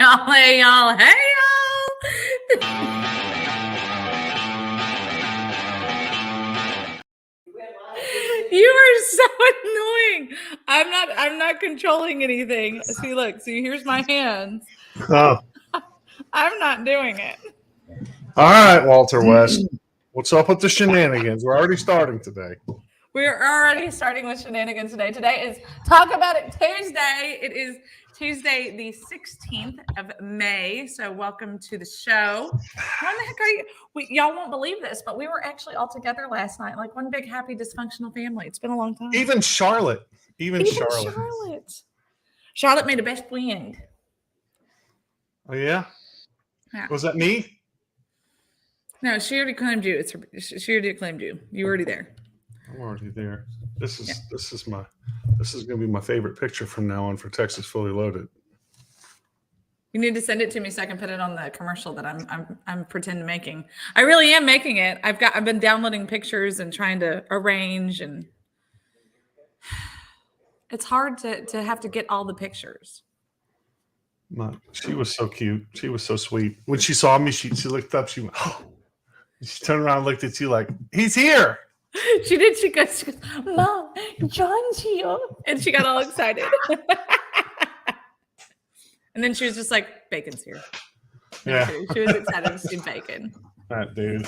y'all, hey, y'all, hey, y'all. You are so annoying. I'm not controlling anything. See, look, see, here's my hands. Oh. I'm not doing it. All right, Walter West. What's up with the shenanigans? We're already starting today. We're already starting with shenanigans today. Today is Talk About It Tuesday. It is Tuesday, the 16th of May. So welcome to the show. When the heck are you? Y'all won't believe this, but we were actually all together last night, like one big, happy, dysfunctional family. It's been a long time. Even Charlotte. Even Charlotte. Charlotte made a best friend. Oh, yeah? Was that me? No, she already claimed you. She already claimed you. You were already there. I'm already there. This is going to be my favorite picture from now on for Texas Fully Loaded. You need to send it to me so I can put it on the commercial that I'm pretend making. I really am making it. I've been downloading pictures and trying to arrange, and it's hard to have to get all the pictures. She was so cute. She was so sweet. When she saw me, she looked up. She went, oh. She turned around and looked at you like, he's here. She did. She goes, Mom, John's here. And she got all excited. And then she was just like, Bacon's here. Yeah. She was excited to see Bacon. That dude.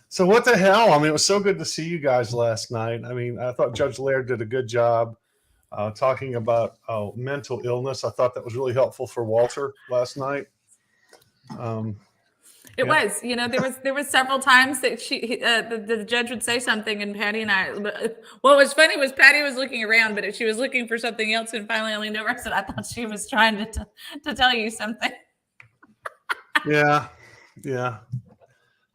So what the hell? I mean, it was so good to see you guys last night. I mean, I thought Judge Laird did a good job talking about mental illness. I thought that was really helpful for Walter last night. It was, there was several times that the judge would say something, and Patty and I. What was funny was Patty was looking around, but she was looking for something else, and finally I leaned over and said, "I thought she was trying to tell you something." Yeah. You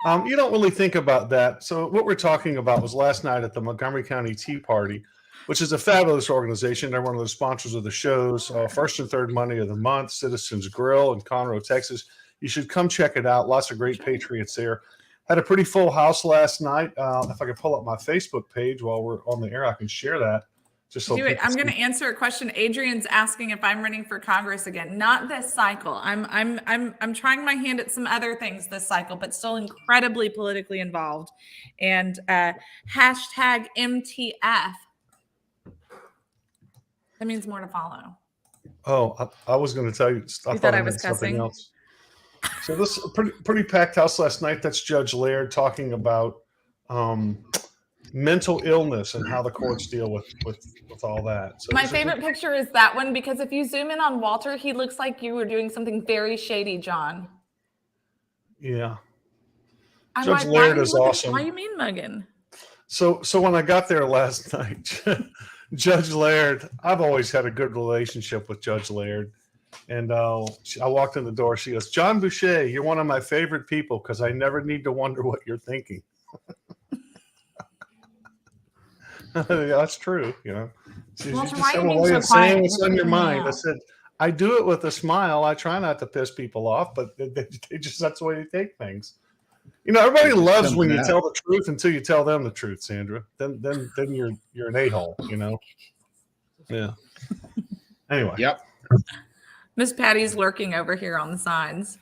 don't really think about that. So what we're talking about was last night at the Montgomery County Tea Party, which is a fabulous organization. They're one of the sponsors of the shows. First and third Monday of the month, Citizens Grill in Conroe, Texas. You should come check it out. Lots of great patriots there. Had a pretty full house last night. If I could pull up my Facebook page while we're on the air, I can share that. Just so do it. I'm going to answer a question. Adrian's asking if I'm running for Congress again. Not this cycle. I'm trying my hand at some other things this cycle, but still incredibly politically involved. And hashtag MTF. That means more to follow. Oh, I was going to tell you. I thought I was cussing. Something else. So this is a pretty packed house last night. That's Judge Laird talking about mental illness and how the courts deal with all that. So my favorite picture is that one, because if you zoom in on Walter, he looks like you were doing something very shady, John. Yeah. Judge Laird is awesome. Why you mean mugging? So when I got there last night, Judge Laird, I've always had a good relationship with Judge Laird. And I walked in the door. She goes, "John Boucher, you're one of my favorite people because I never need to wonder what you're thinking." That's true. She just have a way of saying what's on your mind. I said, I do it with a smile. I try not to piss people off, but that's the way they take things. Everybody loves when you tell the truth until you tell them the truth, Sandra. Then you're an a-hole. Yeah. Anyway. Yep. Miss Patty's lurking over here on the signs.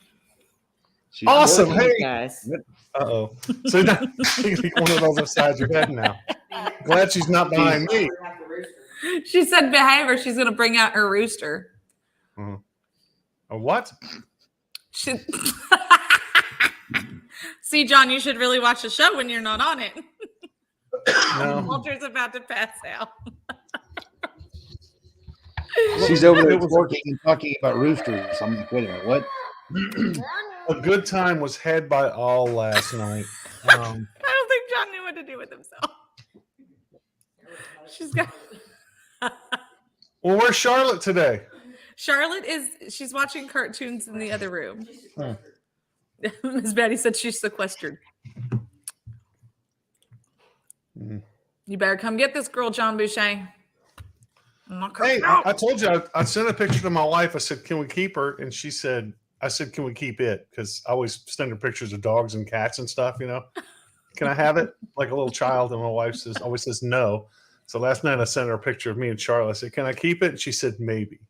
She's awesome. Hey, guys. Uh-oh. So now one of those upside your head now. Glad she's not behind me. She said behave or she's going to bring out her rooster. A what? See, John, you should really watch the show when you're not on it. No. Walter's about to pass out. She's over there working and talking about roosters. I'm like, wait a minute, what? A good time was had by all last night. I don't think John knew what to do with himself. She's got. Well, where's Charlotte today? She's watching cartoons in the other room. Ms. Betty said she's sequestered. You better come get this girl, John Boucher. Hey, I told you I sent a picture to my wife. I said, "Can we keep her?" And she said, "I said, can we keep it?" Because I always send her pictures of dogs and cats and stuff. Can I have it like a little child? And my wife always says no. So last night I sent her a picture of me and Charlotte. I said, "Can I keep it?" And she said, "Maybe."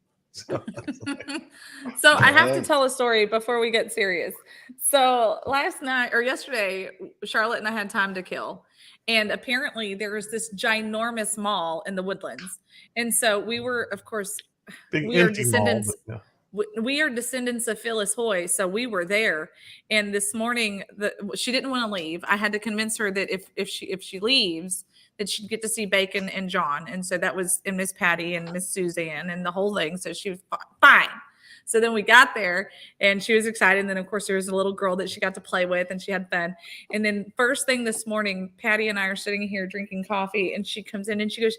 So I have to tell a story before we get serious. So last night or yesterday, Charlotte and I had time to kill. And apparently there was this ginormous mall in the Woodlands. And so we were, of course, Big we are empty mall, descendants. but yeah. We are descendants of Phyllis Hoy, so we were there. And this morning, she didn't want to leave. I had to convince her that if she leaves, that she'd get to see Bacon and John, and so that was and Miss Patty and Miss Suzanne and the whole thing. So she was fine. So then we got there, and she was excited. And then of course there was a little girl that she got to play with, and she had fun. And then first thing this morning, Patty and I are sitting here drinking coffee, and she comes in and she goes,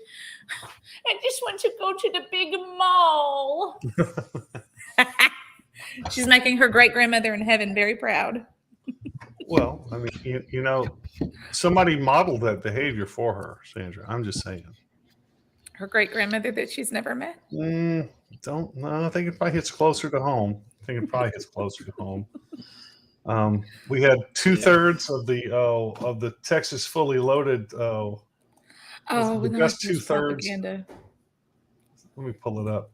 "I just want to go to the big mall." She's making her great grandmother in heaven very proud. Well, I mean, you know, somebody modeled that behavior for her, Sandra. I'm just saying. Her great grandmother that she's never met. Don't know. I think it probably hits closer to home. We had 2/3 of the Texas Fully Loaded. The best 2/3. Let me pull it up.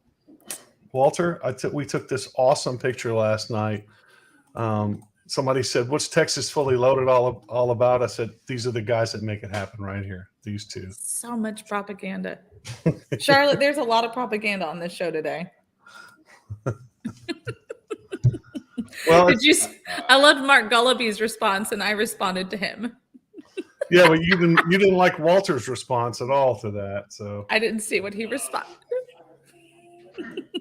Walter, we took this awesome picture last night. Somebody said, "What's Texas Fully Loaded all about?" I said, "These are the guys that make it happen right here. These two." So much propaganda. Charlotte, there's a lot of propaganda on this show today. Well, I loved Mark Gulliby's response, and I responded to him. Yeah, but you didn't like Walter's response at all to that. So I didn't see what he responded.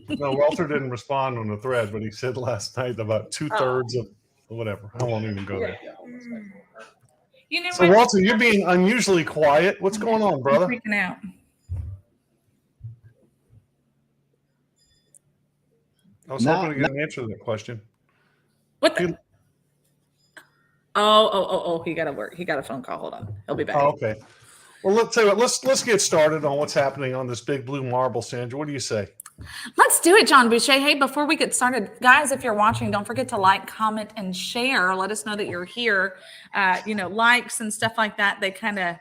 No, Walter didn't respond on the thread, but he said last night about 2/3 of whatever. I won't even go there. You know so, what? Walter, you're being unusually quiet. What's going on, brother? I'm freaking out. I was hoping to get an answer to that question. What the? Oh, he got to work. He got a phone call. Hold on. He'll be back. Oh, okay. Well, let's tell you what, let's get started on what's happening on this big blue marble, Sandra. What do you say? Let's do it, John Boucher. Hey, before we get started, guys, if you're watching, don't forget to like, comment, and share. Let us know that you're here. Likes and stuff like that, they kind of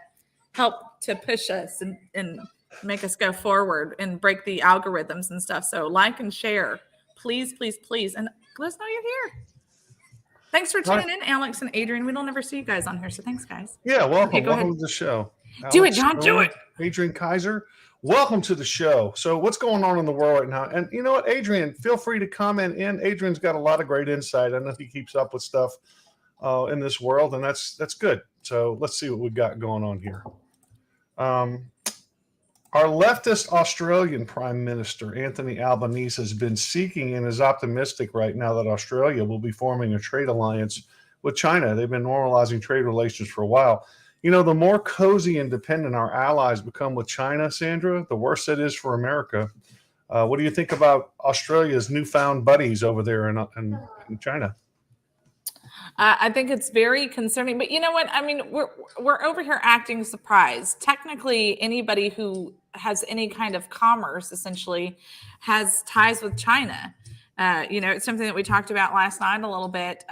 help to push us and make us go forward and break the algorithms and stuff. So like and share, please, please, please. And let us know you're here. Thanks for tuning in, Alex and Adrian. We don't ever see you guys on here, so thanks, guys. Yeah, welcome. Okay, welcome to the show. Do it, John. Do it. Adrian Kaiser, welcome to the show. So what's going on in the world right now? And you know what, Adrian, feel free to comment in. Adrian's got a lot of great insight. I know he keeps up with stuff in this world, and that's good. So let's see what we've got going on here. Our leftist Australian Prime Minister, Anthony Albanese, has been seeking and is optimistic right now that Australia will be forming a trade alliance with China. They've been normalizing trade relations for a while. You know, the more cozy and dependent our allies become with China, Sandra, the worse it is for America. What do you think about Australia's newfound buddies over there in China? I think it's very concerning, but you know what? I mean, we're over here acting surprised. Technically, anybody who has any kind of commerce essentially has ties with China. It's something that we talked about last night a little bit.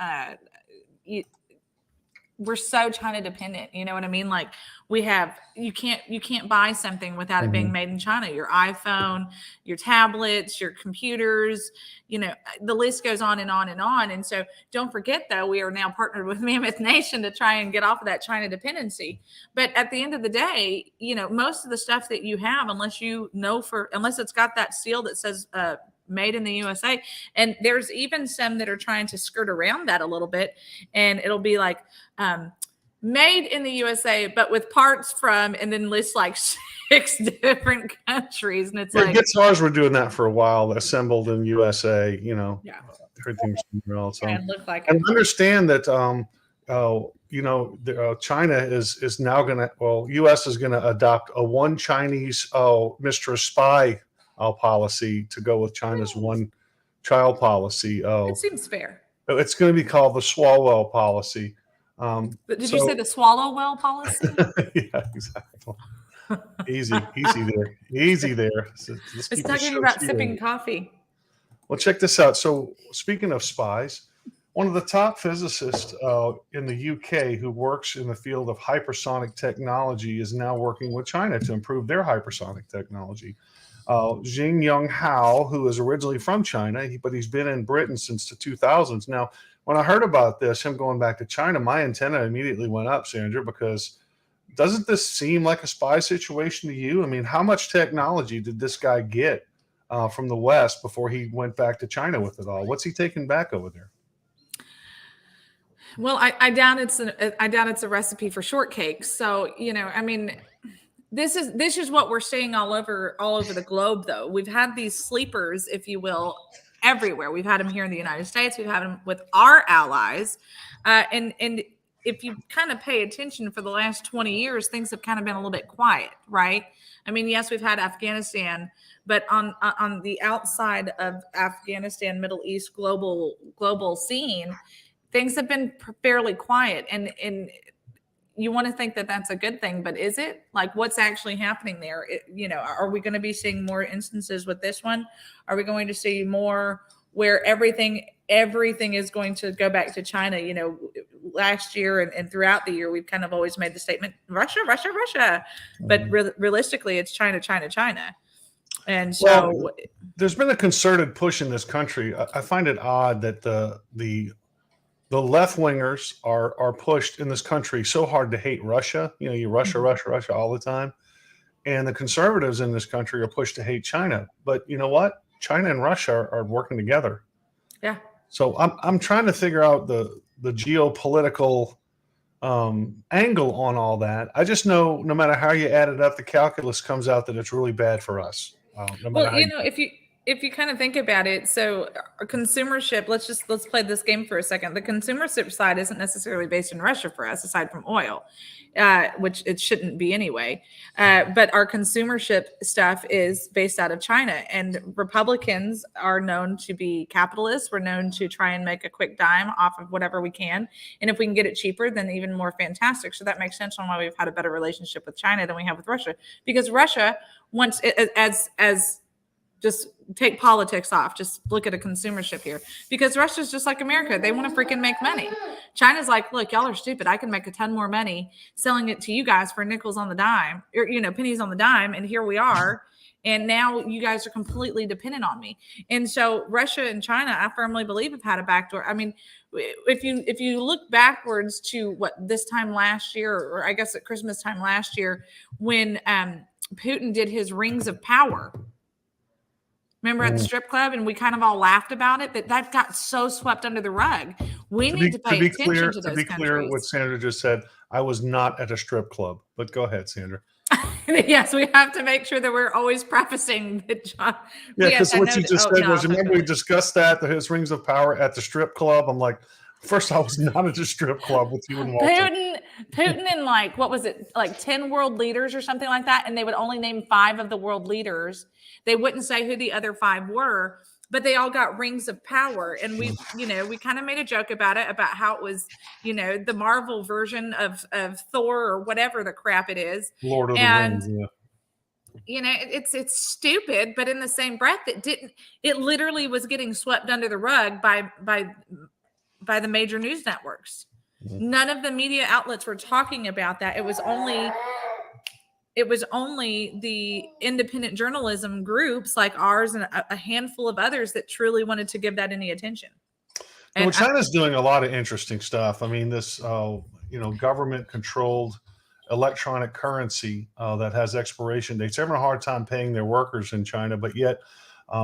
We're so China dependent. You know what I mean? Like you can't buy something without it being made in China. Your iPhone, your tablets, your computers, the list goes on and on and on. And so don't forget though, we are now partnered with Mammoth Nation to try and get off of that China dependency. But at the end of the day, most of the stuff that you have, unless it's got that seal that says, made in the USA. And there's even some that are trying to skirt around that a little bit. And it'll be like made in the USA, but with parts from, and then lists like 6 different countries. And it's like guitars were doing that for a while, assembled in USA, everything's somewhere else. And understand that China is now US is gonna adopt a one Chinese mistress spy policy to go with China's one child policy. It seems fair. It's going to be called the Swalwell policy. But did you say the swallow well policy? Yeah, exactly. Easy there. It's talking about sipping coffee. Well, check this out. So speaking of spies, one of the top physicists in the UK who works in the field of hypersonic technology is now working with China to improve their hypersonic technology. Jing Young Hao, who is originally from China, but he's been in Britain since the 2000s. Now, when I heard about this, him going back to China, my antenna immediately went up, Sandra, because doesn't this seem like a spy situation to you? I mean, how much technology did this guy get from the West before he went back to China with it all? What's he taking back over there? Well, I doubt it's a recipe for shortcakes. So, I mean, this is what we're seeing all over the globe, though. We've had these sleepers, if you will, everywhere. We've had them here in the United States. We've had them with our allies, and if you kind of pay attention for the last 20 years, things have kind of been a little bit quiet, right? I mean, yes, we've had Afghanistan, but on the outside of Afghanistan, Middle East, global scene, things have been fairly quiet, and you want to think that that's a good thing, but is it? Like, what's actually happening there? Are we going to be seeing more instances with this one? Are we going to see more where everything is going to go back to China? Last year and throughout the year, we've kind of always made the statement, Russia, Russia, Russia. But realistically, it's China, China, China. And so there's been a concerted push in this country. I find it odd that the left wingers are pushed in this country so hard to hate Russia. You Russia, Russia, Russia all the time. And the conservatives in this country are pushed to hate China. But you know what? China and Russia are working together. Yeah. So I'm trying to figure out the geopolitical angle on all that. I just know no matter how you add it up, the calculus comes out that it's really bad for us. If you kind of think about it, so consumership, let's play this game for a second. The consumership side isn't necessarily based in Russia for us, aside from oil, which it shouldn't be anyway. But our consumership stuff is based out of China, and Republicans are known to be capitalists. We're known to try and make a quick dime off of whatever we can. And if we can get it cheaper, then even more fantastic. So that makes sense on why we've had a better relationship with China than we have with Russia, because Russia wants, as just take politics off. Just look at a consumership here, because Russia's just like America. They want to freaking make money. China's like, look, y'all are stupid. I can make a ton more money selling it to you guys for nickels on the dime, or, pennies on the dime. And here we are. And now you guys are completely dependent on me. And so Russia and China, I firmly believe, have had a backdoor. I mean, if you look backwards to this time last year, or I guess at Christmas time last year, when Putin did his rings of power, remember at the strip club, and we kind of all laughed about it, but that got so swept under the rug. We need to pay attention to those countries. To be clear, what Sandra just said, I was not at a strip club, but go ahead, Sandra. Yes, we have to make sure that we're always prefacing that. John, yeah, because what you just said was, remember we discussed his rings of power at the strip club? I'm like, first, I was not at a strip club with you and Walter. Putin and what was it, 10 world leaders or something like that, and they would only name 5 of the world leaders. They wouldn't say who the other 5 were, but they all got rings of power. And we kind of made a joke about it, about how it was, the Marvel version of Thor or whatever the crap it is. Lord of the Rings, yeah. It's stupid, but in the same breath, it literally was getting swept under the rug by the major news networks. Mm-hmm. None of the media outlets were talking about that. It was only the independent journalism groups like ours and a handful of others that truly wanted to give that any attention. And China's doing a lot of interesting stuff. I mean, this government-controlled electronic currency that has expiration dates. They're having a hard time paying their workers in China, but yet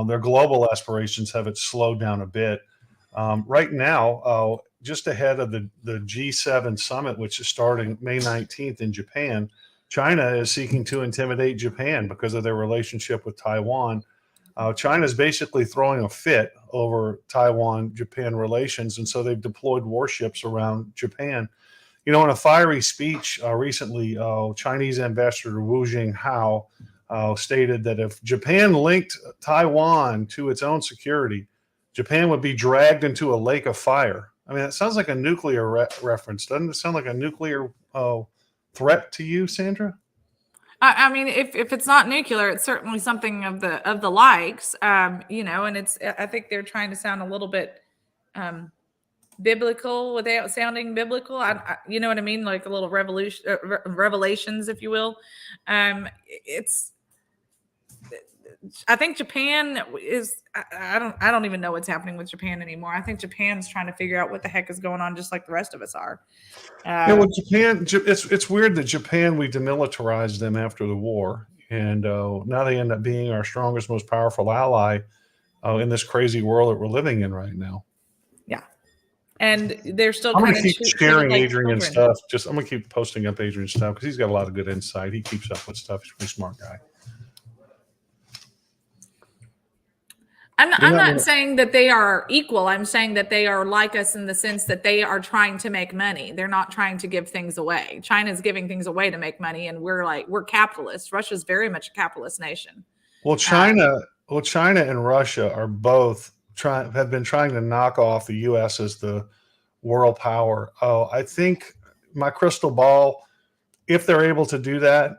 their global aspirations have it slowed down a bit. Right now, just ahead of the G7 summit, which is starting May 19th in Japan, China is seeking to intimidate Japan because of their relationship with Taiwan. China is basically throwing a fit over Taiwan-Japan relations, and so they've deployed warships around Japan. In a fiery speech recently, Chinese Ambassador Wu Jinghao stated that if Japan linked Taiwan to its own security, Japan would be dragged into a lake of fire. I mean, it sounds like a nuclear reference. Doesn't it sound like a nuclear threat to you, Sandra? I mean, if it's not nuclear, it's certainly something of the likes, and it's. I think they're trying to sound a little bit biblical without sounding biblical. You know what I mean? Like a little revelations, if you will. I think Japan is. I don't even know what's happening with Japan anymore. I think Japan's trying to figure out what the heck is going on, just like the rest of us are. Yeah, well, Japan. It's weird that Japan, we demilitarized them after the war, and now they end up being our strongest, most powerful ally in this crazy world that we're living in right now. Yeah, and they're still I'm kind gonna of keep sharing like Adrian's children. stuff. I'm gonna keep posting up Adrian's stuff because he's got a lot of good insight. He keeps up with stuff. He's a pretty smart guy. I'm not saying that they are equal. I'm saying that they are like us in the sense that they are trying to make money. They're not trying to give things away. China's giving things away to make money, and we're capitalists. Russia's very much a capitalist nation. Well, China and Russia are both have been trying to knock off the U.S. as the world power. Oh, I think my crystal ball, if they're able to do that,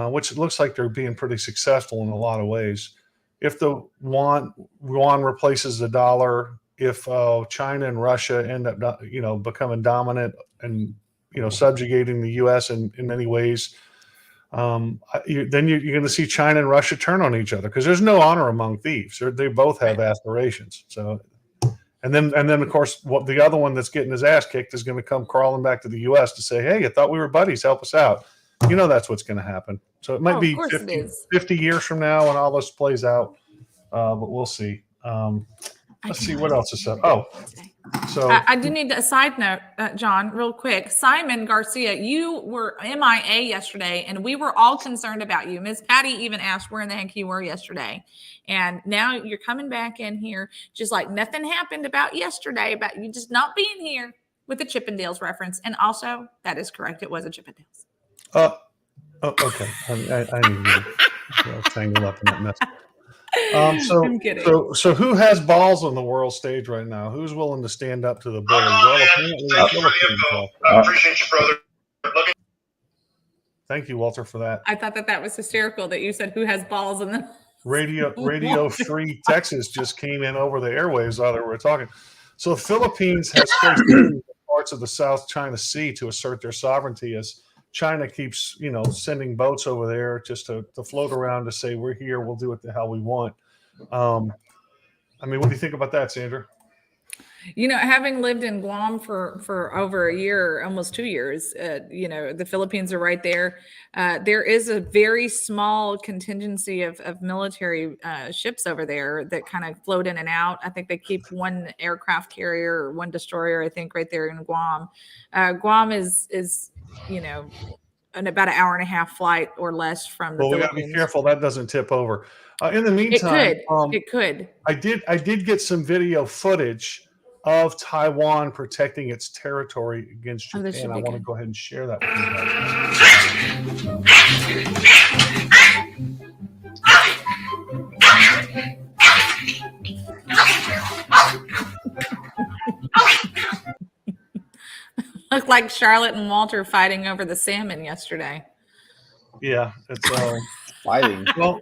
which it looks like they're being pretty successful in a lot of ways. If the yuan replaces the dollar, if China and Russia end up, becoming dominant and, subjugating the U.S. in many ways, then you're going to see China and Russia turn on each other because there's no honor among thieves. They both have aspirations. So, and then of course, the other one that's getting his ass kicked is going to come crawling back to the U.S. to say, "Hey, I thought we were buddies. Help us out." That's what's going to happen. So it might be 50 years from now when all this plays out, but we'll see. Let's see what else is up. Oh, so I do need a side note, John, real quick. Simon Garcia, you were MIA yesterday, and we were all concerned about you. Miss Patty even asked where in the heck you were yesterday. And now you're coming back in here just like nothing happened about yesterday, about you just not being here with the Chippendales reference. And also, that is correct. It was a Chippendales. Okay. I need to tangle up in that mess. I'm kidding. So who has balls on the world stage right now? Who's willing to stand up to the bully? Well, I appreciate you, brother. Thank you, Walter, for that. I thought that was hysterical that you said who has balls in the Radio Free Texas just came in over the airwaves while they were talking. So the Philippines has placed parts of the South China Sea to assert their sovereignty as China keeps, sending boats over there just to float around to say, we're here, we'll do what the hell we want. What do you think about that, Sandra? Having lived in Guam for over a year, almost 2 years, the Philippines are right there. There is a very small contingency of military ships over there that kind of float in and out. I think they keep one aircraft carrier or one destroyer, I think, right there in Guam. Guam is about an hour and a half flight or less from the Philippines. We got to be careful that doesn't tip over. In the meantime, it could. I did get some video footage of Taiwan protecting its territory against Japan. I want to go ahead and share that with you guys. Looked like Charlotte and Walter fighting over the salmon yesterday. Yeah, it's fighting. Well,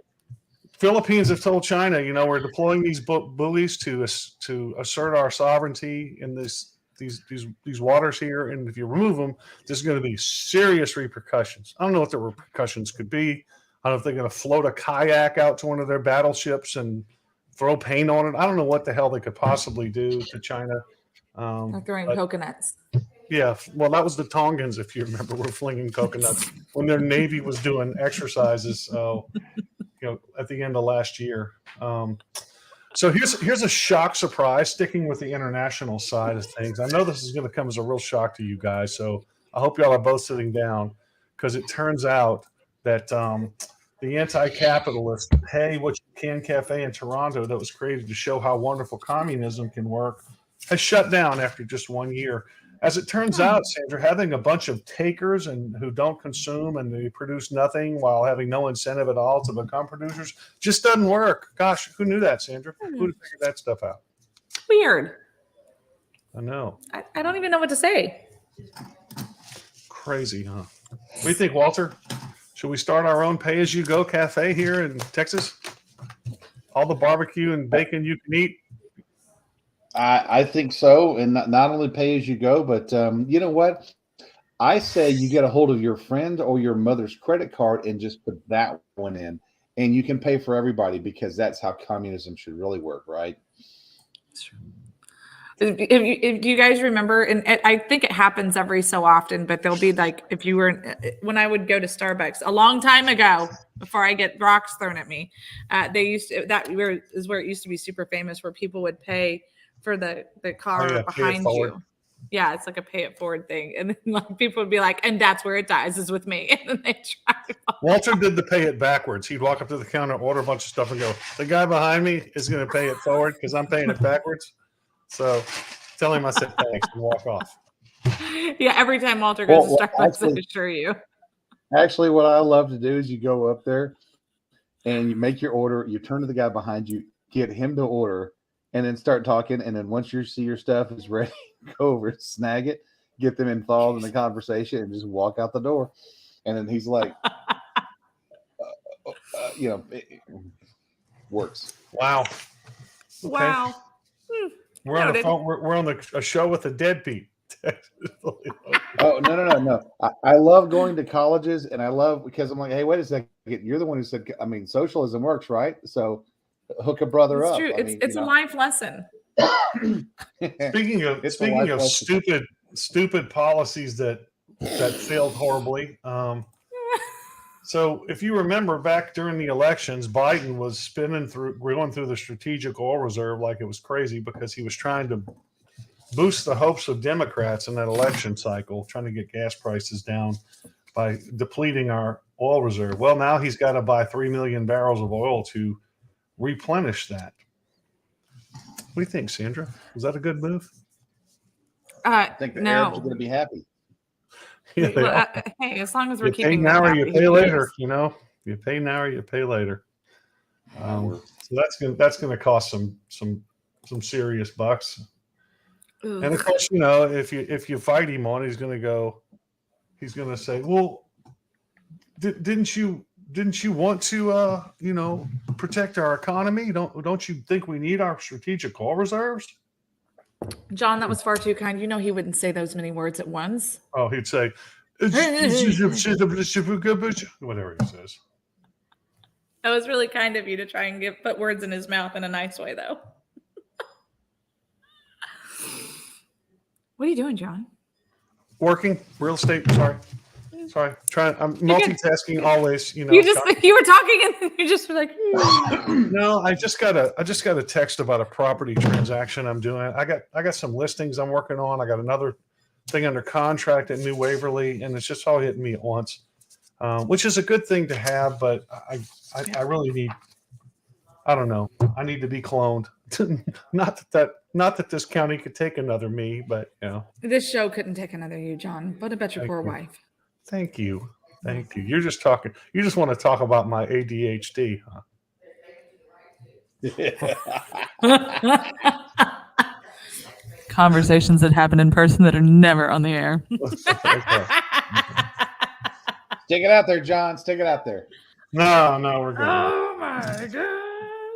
Philippines have told China, we're deploying these buoys to assert our sovereignty in these waters here, and if you remove them, there's going to be serious repercussions. I don't know what the repercussions could be. I don't know if they're going to float a kayak out to one of their battleships and throw paint on it. I don't know what the hell they could possibly do to China. They're throwing coconuts. Yeah, well, that was the Tongans, if you remember, were flinging coconuts when their Navy was doing exercises. At the end of last year. So here's a shock surprise, sticking with the international side of things. I know this is going to come as a real shock to you guys, so I hope y'all are both sitting down, because it turns out that the anti-capitalist Pay What You Can Cafe in Toronto that was created to show how wonderful communism can work has shut down after just 1 year. As it turns out, Sandra, having a bunch of takers and who don't consume and they produce nothing while having no incentive at all to become producers just doesn't work. Gosh, who knew that, Sandra? Who figured that stuff out? Weird. I know. I don't even know what to say. Crazy, huh? What do you think, Walter? Should we start our own pay-as-you-go cafe here in Texas? All the barbecue and bacon you can eat? I think so, and not only pay as you go, but you know what? I say you get a hold of your friend or your mother's credit card and just put that one in, and you can pay for everybody because that's how communism should really work, right? If you guys remember, and I think it happens every so often, but there'll be like, if you were, when I would go to Starbucks a long time ago, before I get rocks thrown at me, they used to, is where it used to be super famous, where people would pay for the car behind you. Yeah, it's like a pay it forward thing. And then like people would be like, and that's where it dies, is with me. And then they drive off. Walter did the pay it backwards. He'd walk up to the counter, order a bunch of stuff, and go, the guy behind me is going to pay it forward because I'm paying it backwards. So tell him I said thanks and walk off. Yeah, every time Walter goes to Starbucks, I assure you. Actually, what I love to do is you go up there and you make your order. You turn to the guy behind you, get him to order, and then start talking. And then once you see your stuff is ready, go over, snag it, get them involved in the conversation, and just walk out the door. And then he's like, it works. Wow. Okay. Wow. We're on a phone. We're on a show with a deadbeat. Oh no! I love going to colleges, and I love because I'm like, hey, wait a second, you're the one who said, I mean, socialism works, right? So hook a brother up. True. It's a life lesson. Speaking of stupid policies that failed horribly. So if you remember back during the elections, Biden was going through the strategic oil reserve like it was crazy because he was trying to boost the hopes of Democrats in that election cycle, trying to get gas prices down by depleting our oil reserve. Well, now he's got to buy 3 million barrels of oil to replenish that. What do you think, Sandra? Was that a good move? I think the Arabs are going to be happy. Yeah, hey, as long as we're keeping now or you pay later, you pay now or you pay later. So that's going to cost some serious bucks. Ooh. And of course, if you fight him on, he's going to say, well, didn't you want to protect our economy? Don't you think we need our strategic oil reserves? John, that was far too kind. He wouldn't say those many words at once. Oh, he'd say, whatever he says. That was really kind of you to try and put words in his mouth in a nice way, though. What are you doing, John? Working real estate. Sorry. I'm multitasking always. You were talking and then you just were like. No, I just got a text about a property transaction I'm doing. I got some listings I'm working on. I got another thing under contract at New Waverly, and it's just all hitting me at once, which is a good thing to have. But I really need. I don't know. I need to be cloned. Not that this county could take another me, but this show couldn't take another you, John. What about your poor wife? Thank you. You're just talking. You just want to talk about my ADHD, huh? Conversations that happen in person that are never on the air. Stick it out there, John. Stick it out there. No, we're good. Oh my gosh.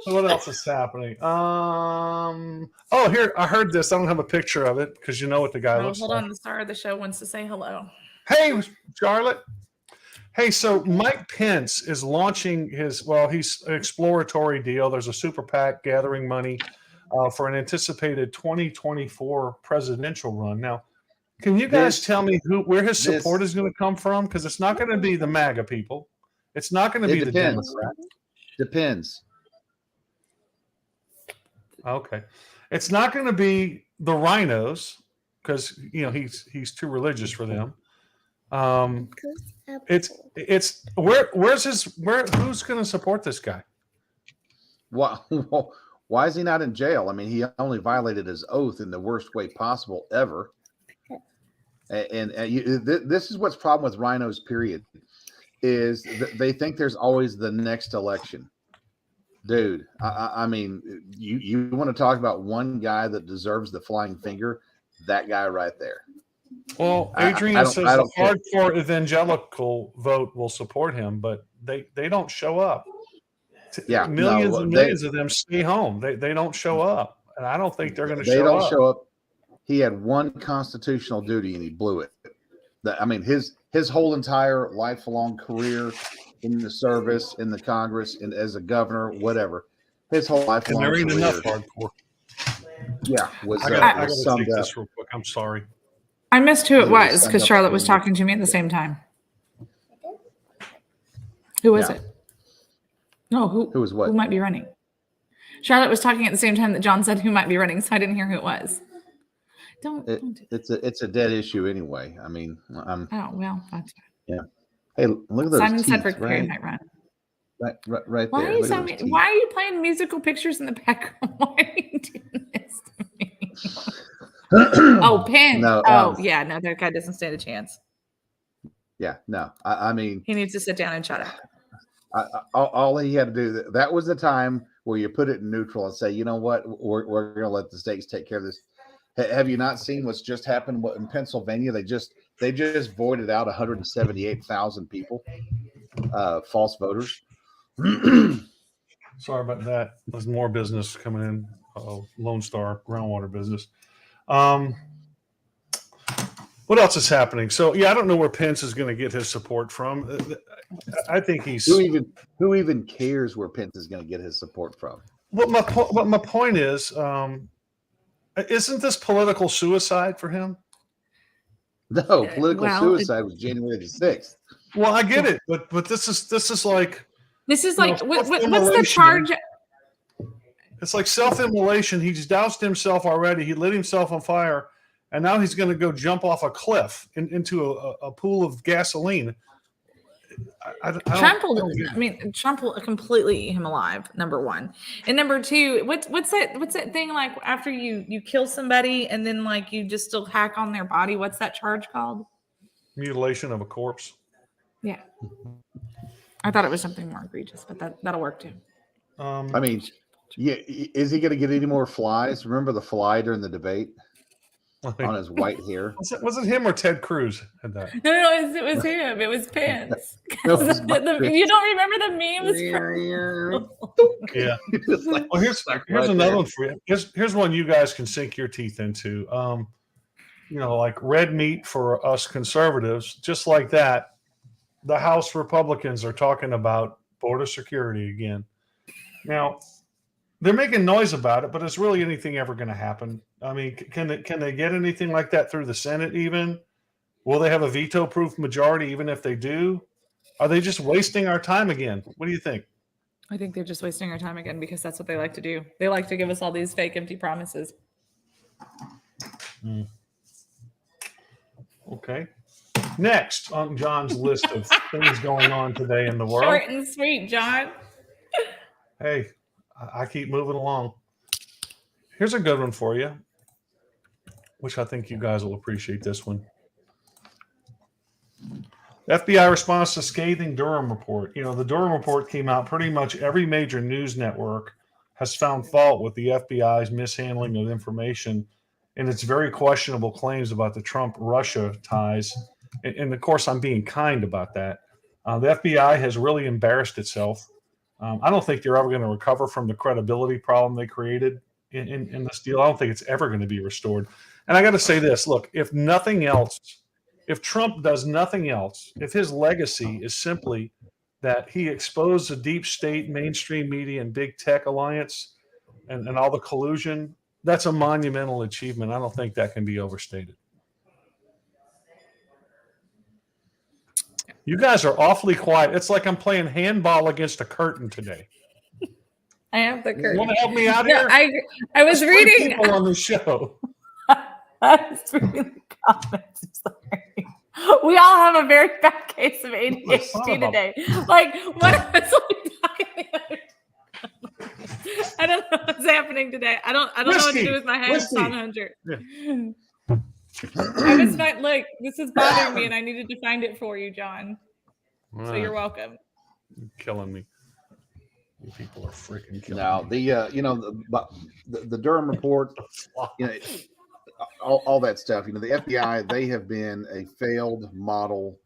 So what else is happening? Here, I heard this. I don't have a picture of it because you know what the guy looks like. Hold on, the star of the show wants to say hello. Hey, Charlotte. Hey, so Mike Pence is launching he's an exploratory deal. There's a super PAC gathering money for an anticipated 2024 presidential run. Now, can you guys tell me where his support is going to come from? Because it's not going to be the MAGA people. It's not going to be the Democrats. Depends. Okay. It's not going to be the rhinos because he's too religious for them. It's who's going to support this guy? Why is he not in jail? I mean, he only violated his oath in the worst way possible ever. And this is what's problem with rhinos, period, is they think there's always the next election. Dude, I mean, you want to talk about one guy that deserves the flying finger, that guy right there. Well, Adrian says the hardcore evangelical vote will support him, but they don't show up. Millions and millions of them stay home. They don't show up, and I don't think they're going to show up. They don't show up. He had one constitutional duty, and he blew it. His whole entire lifelong career, in the service, in the Congress, and as a governor, whatever. His whole lifelong And there ain't career, enough hardcore. was I gotta summed take up. this real quick. I'm sorry. I missed who it was summed because up Charlotte was in- talking to me at the same time. Who was Yeah. it? No, Who was what? Who might be running? Charlotte was talking at the same time that John said who might be running, so I didn't hear who it was. Don't do It's a dead issue anyway. I mean, Oh, well, that's fine. hey, look at those Simon teeth, Sedgwick Perry right? might run. Right Why there. are you Look at those teeth. Why are you playing musical pictures in the background? Why are you doing this to me? Oh, Pence. No, yeah, no, that guy doesn't stand a chance. Yeah, no. I mean, He needs to sit down and shut up. all he had to do, that was the time where you put it in neutral and say, you know what, we're going to let the states take care of this. Have you not seen what's just happened in Pennsylvania? They just voided out 178,000 people, false voters. Sorry about that. There's more business coming in. Lone Star groundwater business. What else is happening? So yeah, I don't know where Pence is going to get his support from. I think he's who even cares where Pence is going to get his support from? What my point is, isn't this political suicide for him? No, political suicide was January the 6th. Well, I get it, but this is like what's the charge? It's like self-immolation. He's doused himself already. He lit himself on fire, and now he's going to go jump off a cliff into a pool of gasoline. Trump will completely eat him alive. Number one, and number two, what's that thing like after you kill somebody and then like you just still hack on their body? What's that charge called? Mutilation of a corpse. Yeah, I thought it was something more egregious, but that'll work too. I mean, yeah, is he going to get any more flies? Remember the fly during the debate on his white hair? Was it him or Ted Cruz had that? No, it was him. It was Pence. You don't remember the memes? Yeah. Well, here's another one for you. Here's one you guys can sink your teeth into. Like red meat for us conservatives, just like that. The House Republicans are talking about border security again. Now, they're making noise about it, but is really anything ever going to happen? I mean, can they get anything like that through the Senate even? Will they have a veto-proof majority even if they do? Are they just wasting our time again? What do you think? I think they're just wasting our time again because that's what they like to do. They like to give us all these fake empty promises. Okay. Next on John's list of things going on today in the world. Short and sweet, John. Hey, I keep moving along. Here's a good one for you, which I think you guys will appreciate this one. FBI response to scathing Durham report. The Durham report came out. Pretty much every major news network has found fault with the FBI's mishandling of information and its very questionable claims about the Trump-Russia ties. And of course, I'm being kind about that. The FBI has really embarrassed itself. I don't think they're ever going to recover from the credibility problem they created in this deal. I don't think it's ever going to be restored. And I got to say this, look, if nothing else, if Trump does nothing else, if his legacy is simply that he exposed the deep state, mainstream media, and big tech alliance and all the collusion, that's a monumental achievement. I don't think that can be overstated. You guys are awfully quiet. It's like I'm playing handball against a curtain today. I have the curtain. You want to help me out here? I was reading people on the show. I was reading the comments. I'm sorry. We all have a very bad case of ADHD today. Like one of us will be talking the other time. I don't know what's happening today. I don't know what to do with my hands, Tom Hunter. Yeah. Look, this is bothering me, and I needed to find it for you, John. So you're welcome. You're killing me. You people are freaking killing me. The Durham report, all that stuff. The FBI, they have been a failed model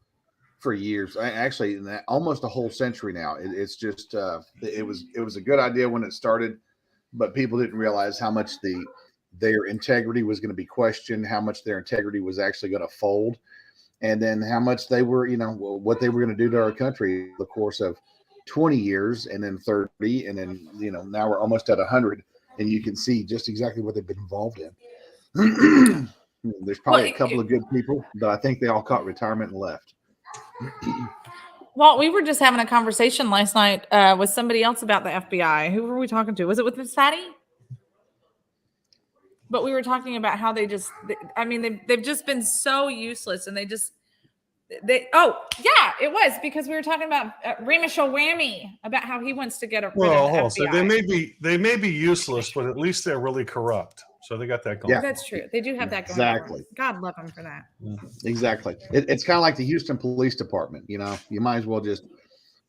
for years. Actually, almost a whole century now. It's just it was a good idea when it started, but people didn't realize how much their integrity was going to be questioned, how much their integrity was actually going to fold. and then how much they were, what they were going to do to our country in the course of 20 years, and then 30, and then now we're almost at 100, and you can see just exactly what they've been involved in. There's probably a couple of good people, but I think they all caught retirement and left. Well, we were just having a conversation last night with somebody else about the FBI. Who were we talking to? Was it with Miss Patty? But we were talking about how they've just been so useless, and it was because we were talking about Ramish Whammy, about how he wants to get rid of the FBI. So they may be useless, but at least they're really corrupt. So they got that going. Yeah, that's true. They do have that going. Exactly. God love them for that. Yeah. Exactly. It's kind of like the Houston Police Department. You might as well just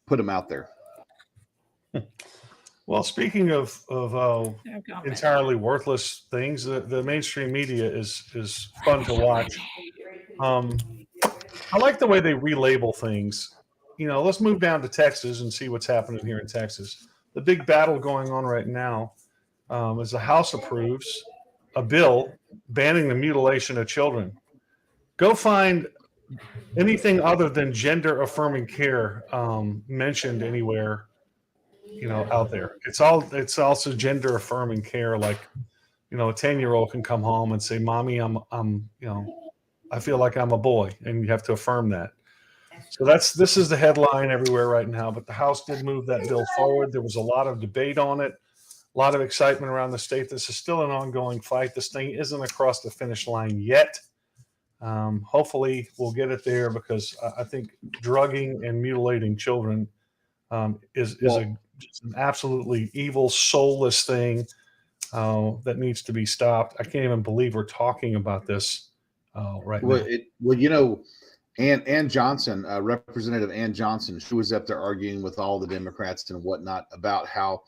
put them out there. Well, speaking of entirely worthless things, the mainstream media is fun to watch. I like the way they relabel things. Let's move down to Texas and see what's happening here in Texas. The big battle going on right now is the House approves a bill banning the mutilation of children. Go find anything other than gender affirming care mentioned anywhere, out there. It's also gender affirming care. Like, a 10-year-old can come home and say, "Mommy, I feel like I'm a boy," and you have to affirm that. So this is the headline everywhere right now. But the House did move that bill forward. There was a lot of debate on it, a lot of excitement around the state. This is still an ongoing fight. This thing isn't across the finish line yet. Hopefully, we'll get it there, because I think drugging and mutilating children is an absolutely evil, soulless thing that needs to be stopped. I can't even believe we're talking about this right now. Ann Johnson, Representative Ann Johnson, she was up there arguing with all the Democrats and whatnot about how,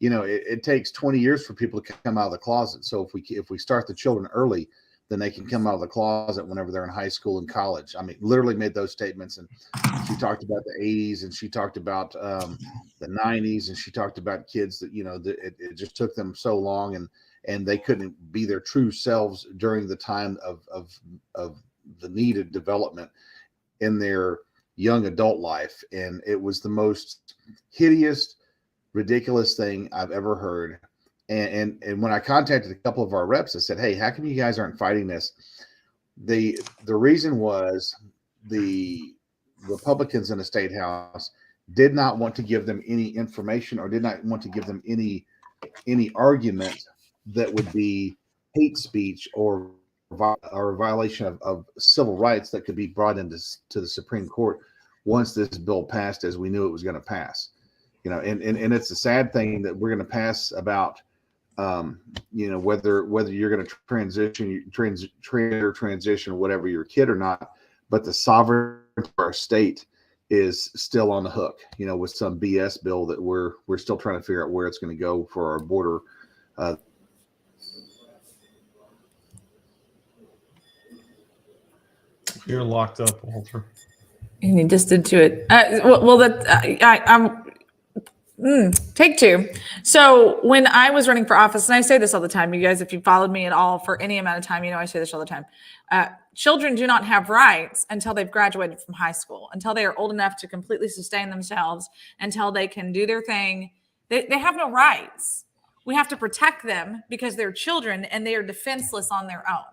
it takes 20 years for people to come out of the closet. So if we start the children early, then they can come out of the closet whenever they're in high school and college. I mean, literally made those statements. And she talked about the 80s, and she talked about the 90s, and she talked about kids that, it just took them so long, and they couldn't be their true selves during the time of the needed development in their young adult life. And it was the most hideous, ridiculous thing I've ever heard. And when I contacted a couple of our reps, I said, "Hey, how come you guys aren't fighting this?" The reason was the Republicans in the state house did not want to give them any information, or did not want to give them any argument that would be hate speech or a violation of civil rights that could be brought into the Supreme Court once this bill passed, as we knew it was going to pass. And it's a sad thing that we're going to pass about, whether you're going to transition whatever your kid or not, but the sovereignty of our state is still on the hook, with some BS bill that we're still trying to figure out where it's going to go for our border. You're locked up, Walter. And he just did to it. Take two. So when I was running for office, and I say this all the time, you guys, if you followed me at all for any amount of time, I say this all the time. Children do not have rights until they've graduated from high school, until they are old enough to completely sustain themselves, until they can do their thing. They have no rights. We have to protect them because they're children and they are defenseless on their own.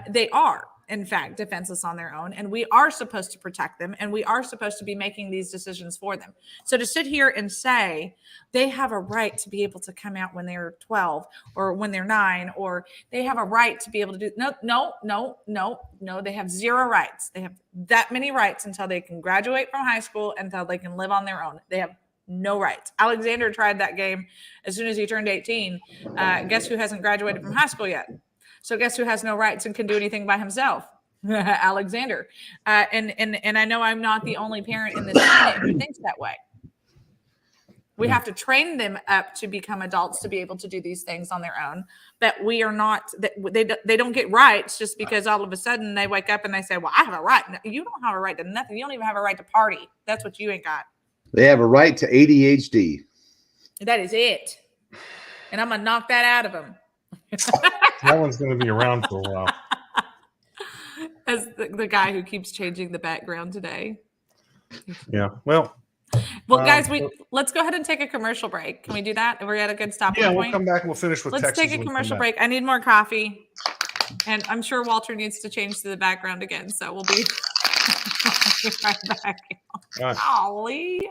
They are, in fact, defenseless on their own, and we are supposed to protect them, and we are supposed to be making these decisions for them. So to sit here and say they have a right to be able to come out when they're 12 or when they're 9, or they have a right to be able to do no, they have zero rights. They have that many rights until they can graduate from high school, until they can live on their own. They have no rights. Alexander tried that game as soon as he turned 18. Guess who hasn't graduated from high school yet? So guess who has no rights and can do anything by himself? Alexander. And I know I'm not the only parent in this planet who thinks that way. We have to train them up to become adults to be able to do these things on their own. But we are not, they don't get rights just because all of a sudden they wake up and they say, well, I have a right. No, you don't have a right to nothing. You don't even have a right to party. That's what you ain't got. They have a right to ADHD. That is it. And I'm going to knock that out of them. That one's going to be around for a while. as the guy who keeps changing the background today. Yeah. Well, guys, let's go ahead and take a commercial break. Can we do that? We're at a good stopping yeah, point. we'll come back and we'll finish with Let's Texas. take a when we come commercial back. break. I need more coffee. And I'm sure Walter needs to change to the background again. So we'll be right back. All right. Golly.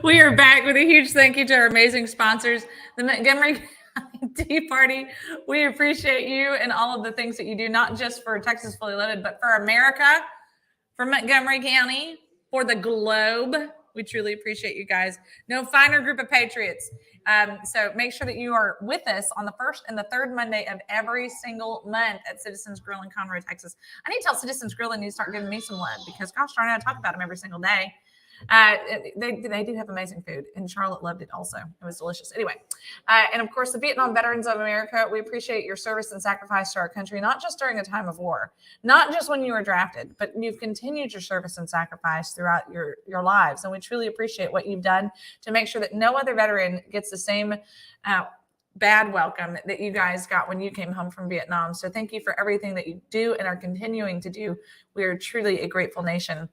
We are back with a huge thank you to our amazing sponsors, the Montgomery County Tea Party. We appreciate you and all of the things that you do, not just for Texas Fully Loaded, but for America, for Montgomery County, for the globe. We truly appreciate you guys. No finer group of patriots. So make sure that you are with us on the first and the third Monday of every single month at Citizens Grill in Conroe, Texas. I need to tell Citizens Grill they need to start giving me some love because, gosh darn it, I talk about them every single day. They do have amazing food, and Charlotte loved it also. It was delicious. Anyway, and of course, the Vietnam Veterans of America, we appreciate your service and sacrifice to our country, not just during a time of war, not just when you were drafted, but you've continued your service and sacrifice throughout your lives. And we truly appreciate what you've done to make sure that no other veteran gets the same bad welcome that you guys got when you came home from Vietnam. So thank you for everything that you do and are continuing to do. We are truly a grateful nation.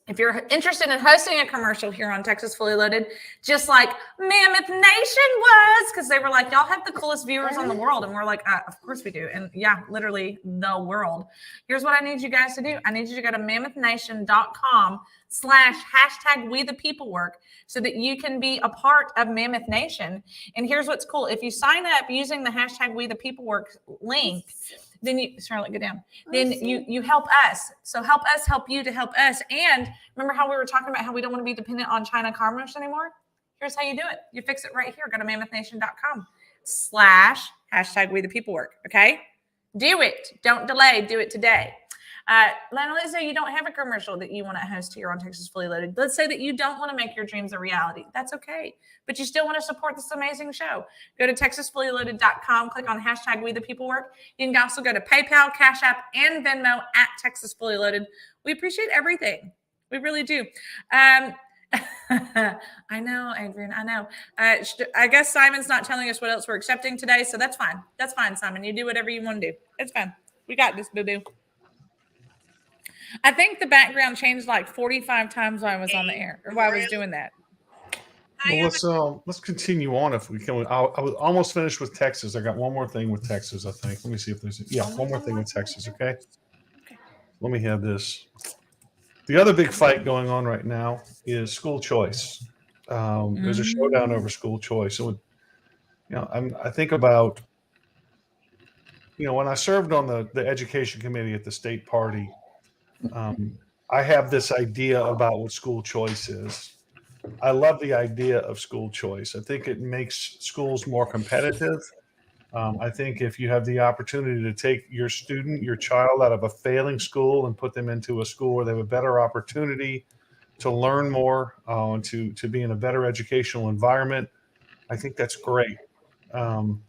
If you're interested in hosting a commercial here on Texas Fully Loaded, just like Mammoth Nation was, because they were like, y'all have the coolest viewers on the world. And we're like, of course we do. And yeah, literally the world. Here's what I need you guys to do. I need you to go to mammothnation.com/#WeThePeopleWork so that you can be a part of Mammoth Nation. And here's what's cool. If you sign up using the #WeThePeopleWork link, then you, Charlotte, get down. Then you help us. So help us help you to help us. And remember how we were talking about how we don't want to be dependent on China commerce anymore? Here's how you do it. You fix it right here. Go to mammothnation.com/#WeThePeopleWork. Okay? Do it. Don't delay. Do it today. Let's say you don't have a commercial that you want to host here on Texas Fully Loaded. Let's say that you don't want to make your dreams a reality. That's okay. But you still want to support this amazing show. Go to TexasFullyLoaded.com, click on #WeThePeopleWork. You can also go to PayPal, Cash App, and Venmo at Texas Fully Loaded. We appreciate everything. We really do. I know, Adrian, I know. I guess Simon's not telling us what else we're accepting today, so that's fine. That's fine, Simon. You do whatever you want to do. It's fine. We got this, boo-boo. I think the background changed like 45 times while I was on the air, or while I was doing that. Well, let's continue on if we can. I was almost finished with Texas. I got one more thing with Texas, I think. Let me see if there's one more thing with Texas, okay? Let me have this. The other big fight going on right now is school choice. There's a showdown over school choice. So, I think about, when I served on the education committee at the state party, I have this idea about what school choice is. I love the idea of school choice. I think it makes schools more competitive. I think if you have the opportunity to take your child out of a failing school and put them into a school where they have a better opportunity to learn more, to be in a better educational environment, I think that's great. And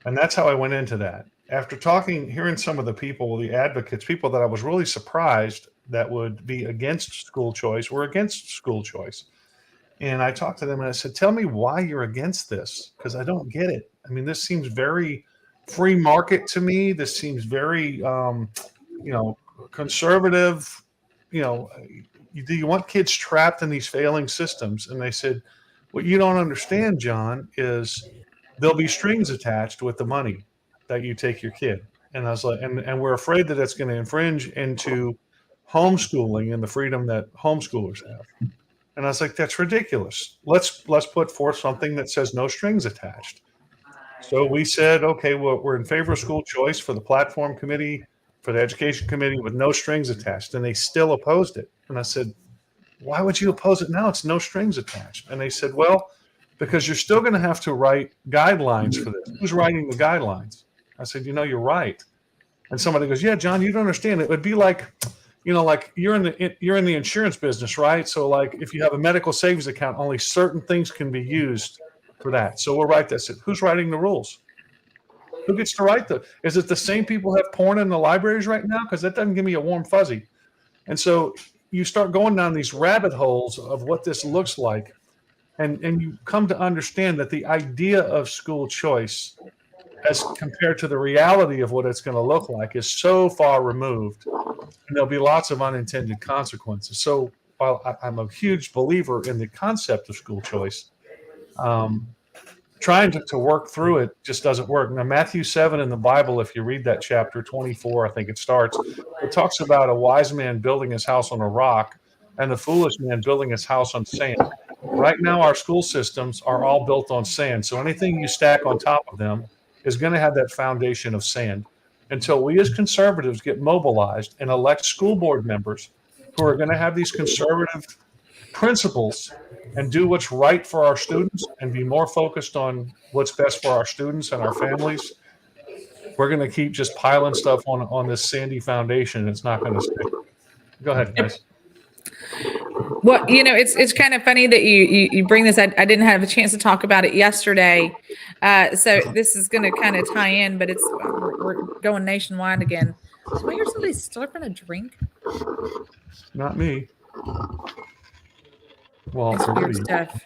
that's how I went into that. After hearing some of the people, the advocates, people that I was really surprised that would be against school choice were against school choice. And I talked to them and I said, tell me why you're against this, because I don't get it. I mean, this seems very free market to me. This seems very, conservative. Do you want kids trapped in these failing systems? And they said, what you don't understand, John, is there'll be strings attached with the money that you take your kid. And I was like, and we're afraid that it's going to infringe into homeschooling and the freedom that homeschoolers have. And I was like, that's ridiculous. Let's put forth something that says no strings attached. So we said, okay, well, we're in favor of school choice for the platform committee, for the education committee with no strings attached. And they still opposed it. And I said, why would you oppose it now? It's no strings attached. And they said, well, because you're still going to have to write guidelines for this. Who's writing the guidelines? I said, you're right. And somebody goes, yeah, John, you don't understand. It would be like, like you're in the insurance business, right? So like if you have a medical savings account, only certain things can be used for that. So we'll write this. Who's writing the rules? Who gets to write is it the same people who have porn in the libraries right now? Because that doesn't give me a warm fuzzy. And so you start going down these rabbit holes of what this looks like. And you come to understand that the idea of school choice as compared to the reality of what it's going to look like is so far removed, and there'll be lots of unintended consequences. So while I'm a huge believer in the concept of school choice, trying to work through it just doesn't work. Now, Matthew 7 in the Bible, if you read that chapter 24, I think it starts, it talks about a wise man building his house on a rock and the foolish man building his house on sand. Right now, our school systems are all built on sand. So anything you stack on top of them is going to have that foundation of sand. Until we as conservatives get mobilized and elect school board members who are going to have these conservative principles and do what's right for our students and be more focused on what's best for our students and our families, we're going to keep just piling stuff on this sandy foundation. It's not going to stick. Go ahead, guys. Well, it's kind of funny that you bring this. I didn't have a chance to talk about it yesterday. So this is going to kind of tie in, but we're going nationwide again. So I hear somebody slurping a drink? Not me. Well, it's weird stuff.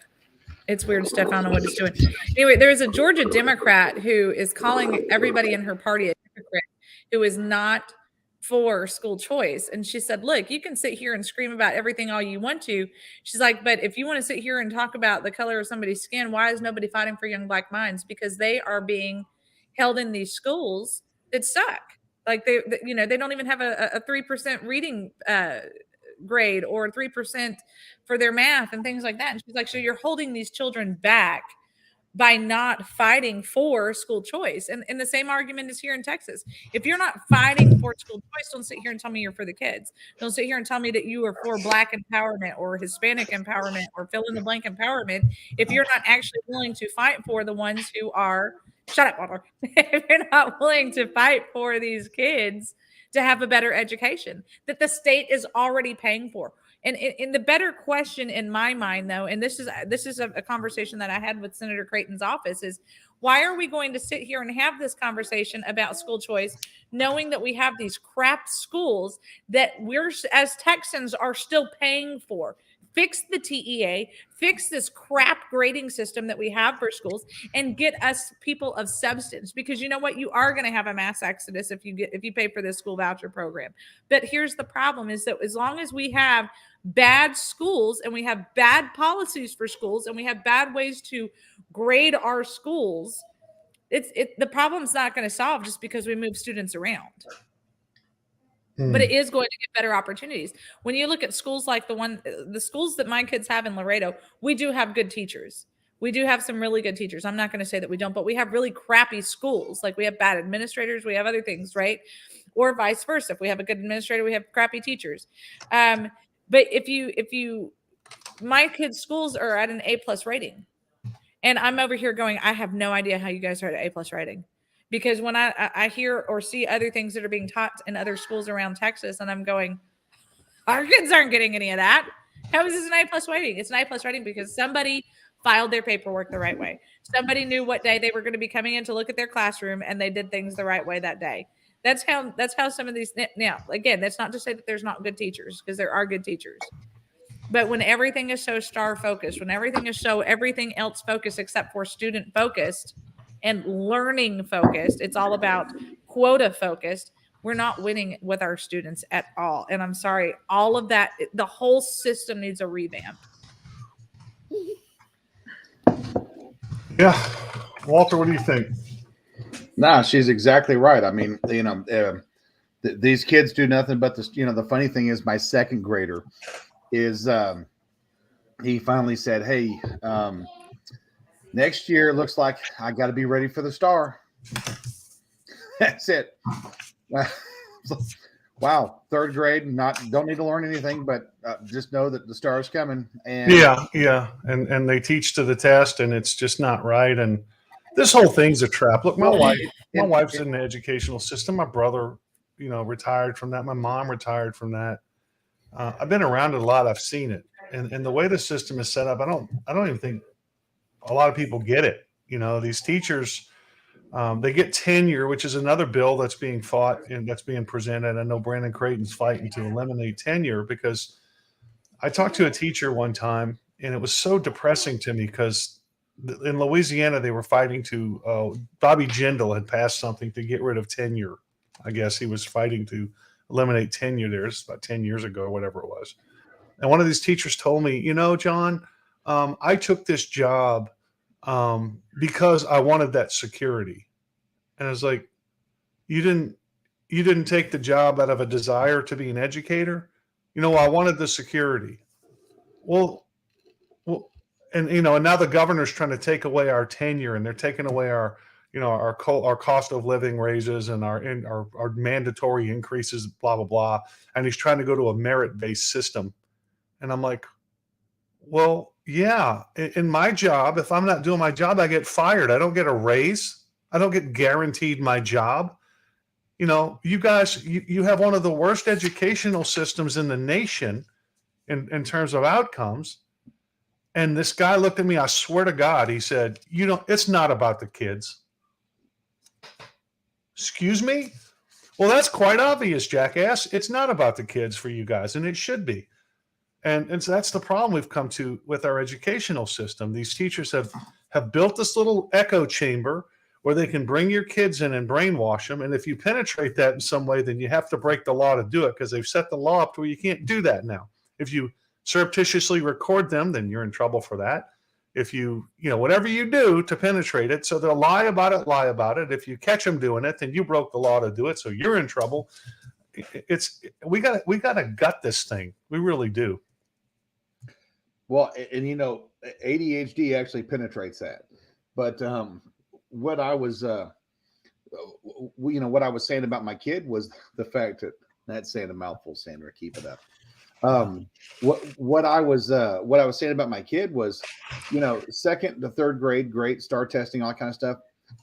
It's weird stuff. I don't know what it's doing. Anyway, there's a Georgia Democrat who is calling everybody in her party a hypocrite who is not for school choice. And she said, look, you can sit here and scream about everything all you want to. She's like, but if you want to sit here and talk about the color of somebody's skin, why is nobody fighting for young black minds? Because they are being held in these schools that suck. Like they don't even have a 3% reading grade or 3% for their math and things like that. And she's like, so you're holding these children back by not fighting for school choice. And the same argument is here in Texas. If you're not fighting for school choice, don't sit here and tell me you're for the kids. Don't sit here and tell me that you are for Black empowerment or Hispanic empowerment or fill in the blank empowerment if you're not actually willing to fight for the ones who are, shut up, Walter. If you're not willing to fight for these kids to have a better education that the state is already paying for. And in the better question in my mind, though, and this is a conversation that I had with Senator Creighton's office, is why are we going to sit here and have this conversation about school choice, knowing that we have these crap schools that we're, as Texans, are still paying for? Fix the TEA, fix this crap grading system that we have for schools, and get us people of substance. Because you know what? You are going to have a mass exodus if you pay for this school voucher program. But here's the problem: is that as long as we have bad schools and we have bad policies for schools and we have bad ways to grade our schools, the problem's not going to solve just because we move students around. But it is going to get better opportunities. When you look at schools like the schools that my kids have in Laredo, we do have good teachers. We do have some really good teachers. I'm not going to say that we don't, but we have really crappy schools. Like we have bad administrators, we have other things, right? Or vice versa. If we have a good administrator, we have crappy teachers. But my kids' schools are at an A+ rating. And I'm over here going, I have no idea how you guys are at an A+ rating. Because when I hear or see other things that are being taught in other schools around Texas, and I'm going, our kids aren't getting any of that. How is this an A+ rating? It's an A+ rating because somebody filed their paperwork the right way. Somebody knew what day they were going to be coming in to look at their classroom, and they did things the right way that day. That's how some of these, now, again, that's not to say that there's not good teachers, because there are good teachers. But when everything is so star focused, when everything is so everything else focused except for student focused and learning focused, it's all about quota focused, we're not winning with our students at all. And I'm sorry, all of that, the whole system needs a revamp. Yeah. Walter, what do you think? No, she's exactly right. I mean, these kids do nothing but this. The funny thing is, my second grader is he finally said, hey, next year it looks like I got to be ready for the star. That's it. Wow, third grade, don't need to learn anything, but just know that the star is coming. And yeah, and they teach to the test, and it's just not right. And this whole thing's a trap. Look, my wife's in the educational system. My brother, retired from that. My mom retired from that. I've been around it a lot. I've seen it, and the way the system is set up, I don't even think a lot of people get it. These teachers, they get tenure, which is another bill that's being fought and that's being presented. I know Brandon Creighton's fighting to eliminate tenure, because I talked to a teacher one time, and it was so depressing to me because in Louisiana they were fighting to Bobby Jindal had passed something to get rid of tenure. I guess he was fighting to eliminate tenure there. It's about 10 years ago or whatever it was. And one of these teachers told me, John, I took this job because I wanted that security. And I was like, you didn't take the job out of a desire to be an educator? I wanted the security. Well, and now the governor's trying to take away our tenure, and they're taking away our cost of living raises and our mandatory increases, blah, blah, blah. And he's trying to go to a merit-based system. And I'm like, well, yeah, in my job, if I'm not doing my job, I get fired. I don't get a raise. I don't get guaranteed my job. You guys, you have one of the worst educational systems in the nation in terms of outcomes. And this guy looked at me, I swear to God, he said, it's not about the kids. Excuse me? Well, that's quite obvious, jackass. It's not about the kids for you guys, and it should be. And so that's the problem we've come to with our educational system. These teachers have built this little echo chamber where they can bring your kids in and brainwash them. And if you penetrate that in some way, then you have to break the law to do it, because they've set the law up to where you can't do that now. If you surreptitiously record them, then you're in trouble for that. If you whatever you do to penetrate it, so they'll lie about it. If you catch them doing it, then you broke the law to do it, so you're in trouble. We got to gut this thing. We really do. Well, and ADHD actually penetrates that. But what I was what I was saying about my kid was the fact that that's saying a mouthful, Sandra, keep it up. What I was saying about my kid was, second to third grade, great, start testing, all that kind of stuff.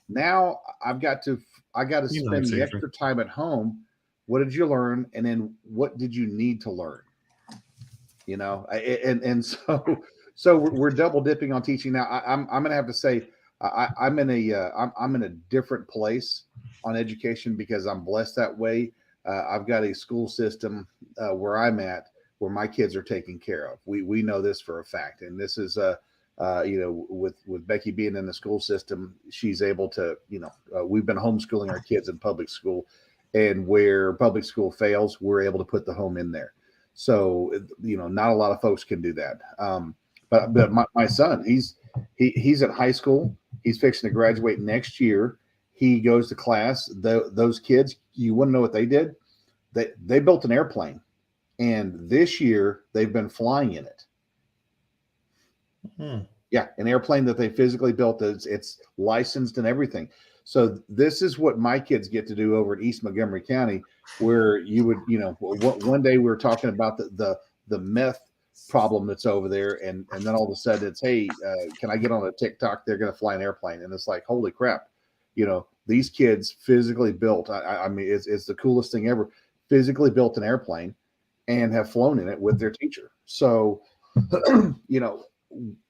Now I got to spend the extra time at home. What did you learn? And then what did you need to learn? So we're double dipping on teaching now. I'm going to have to say I'm in a different place on education because I'm blessed that way. I've got a school system where I'm at, where my kids are taken care of. We know this for a fact, and this is with Becky being in the school system, she's able to we've been homeschooling our kids in public school, and where public school fails, we're able to put the home in there. So not a lot of folks can do that. But my son, he's at high school. He's fixing to graduate next year. He goes to class. Those kids, you want to know what they did? They built an airplane, and this year they've been flying in it. Yeah, an airplane that they physically built. It's licensed and everything. So this is what my kids get to do over at East Montgomery County, where you would, one day we were talking about the meth problem that's over there, and then all of a sudden it's, hey, can I get on a TikTok? They're going to fly an airplane, and it's like, holy crap, these kids physically built. I mean, it's the coolest thing ever. Physically built an airplane and have flown in it with their teacher. So,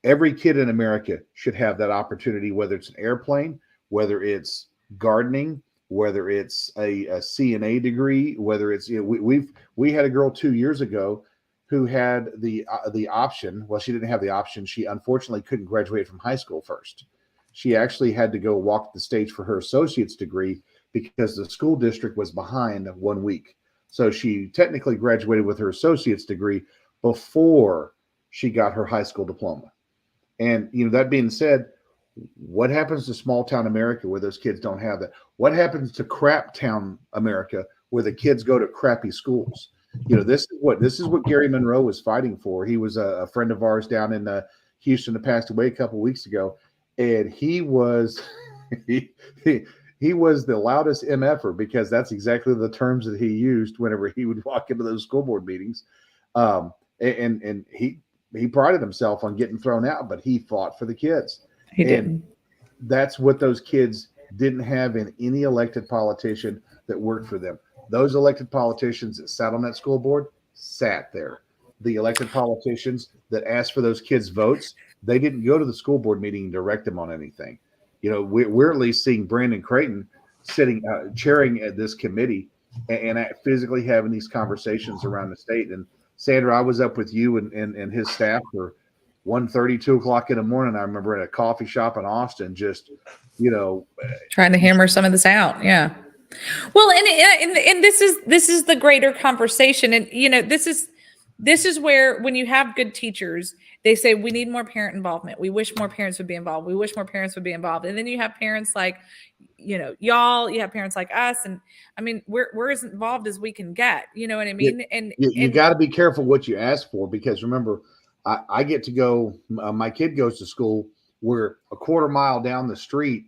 every kid in America should have that opportunity, whether it's an airplane, whether it's gardening, whether it's a CNA degree, whether it's, we had a girl 2 years ago who had the option. Well, she didn't have the option. She unfortunately couldn't graduate from high school first. She actually had to go walk the stage for her associate's degree because the school district was behind 1 week. So she technically graduated with her associate's degree before she got her high school diploma. And, that being said, what happens to small town America where those kids don't have that? What happens to crap town America where the kids go to crappy schools? This is what Gary Monroe was fighting for. He was a friend of ours down in Houston that passed away a couple of weeks ago, and he was he was the loudest MFer, because that's exactly the terms that he used whenever he would walk into those school board meetings. And he prided himself on getting thrown out, but he fought for the kids. He did. That's what those kids didn't have in any elected politician that worked for them. Those elected politicians that sat on that school board sat there. The elected politicians that asked for those kids' votes, they didn't go to the school board meeting and direct them on anything. We're at least seeing Brandon Creighton sitting, chairing at this committee and physically having these conversations around the state. And Sandra, I was up with you and his staff for 1:30, 2 o'clock in the morning. I remember at a coffee shop in Austin, just, trying to hammer some of this out. Yeah. Well, and this is the greater conversation. And, this is where, when you have good teachers, they say, we need more parent involvement. We wish more parents would be involved. We wish more parents would be involved. And then you have parents like, y'all, you have parents like us. And I mean, we're as involved as we can get, you know what I mean? And you got to be careful what you ask for, because remember, I get to go, my kid goes to school where a quarter mile down the street,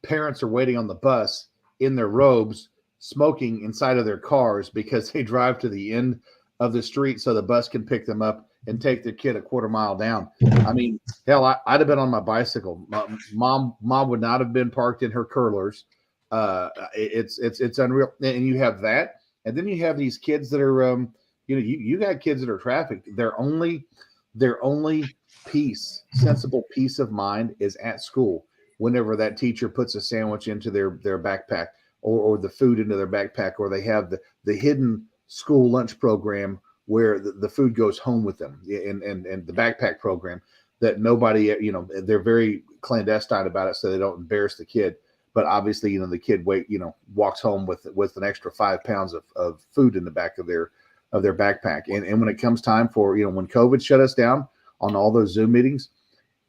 parents are waiting on the bus in their robes, smoking inside of their cars because they drive to the end of the street so the bus can pick them up and take their kid a quarter mile down. I mean, hell, I'd have been on my bicycle. Mom would not have been parked in her curlers. It's unreal. And you have that, and then you have these kids that are, you got kids that are trafficked. Their only sensible peace of mind is at school. Whenever that teacher puts a sandwich into their backpack, or the food into their backpack, or they have the hidden school lunch program where the food goes home with them, and the backpack program, that nobody, they're very clandestine about it so they don't embarrass the kid. But obviously, the kid walks home with an extra 5 pounds of food in the back of their backpack. And when it comes time for, when COVID shut us down on all those Zoom meetings,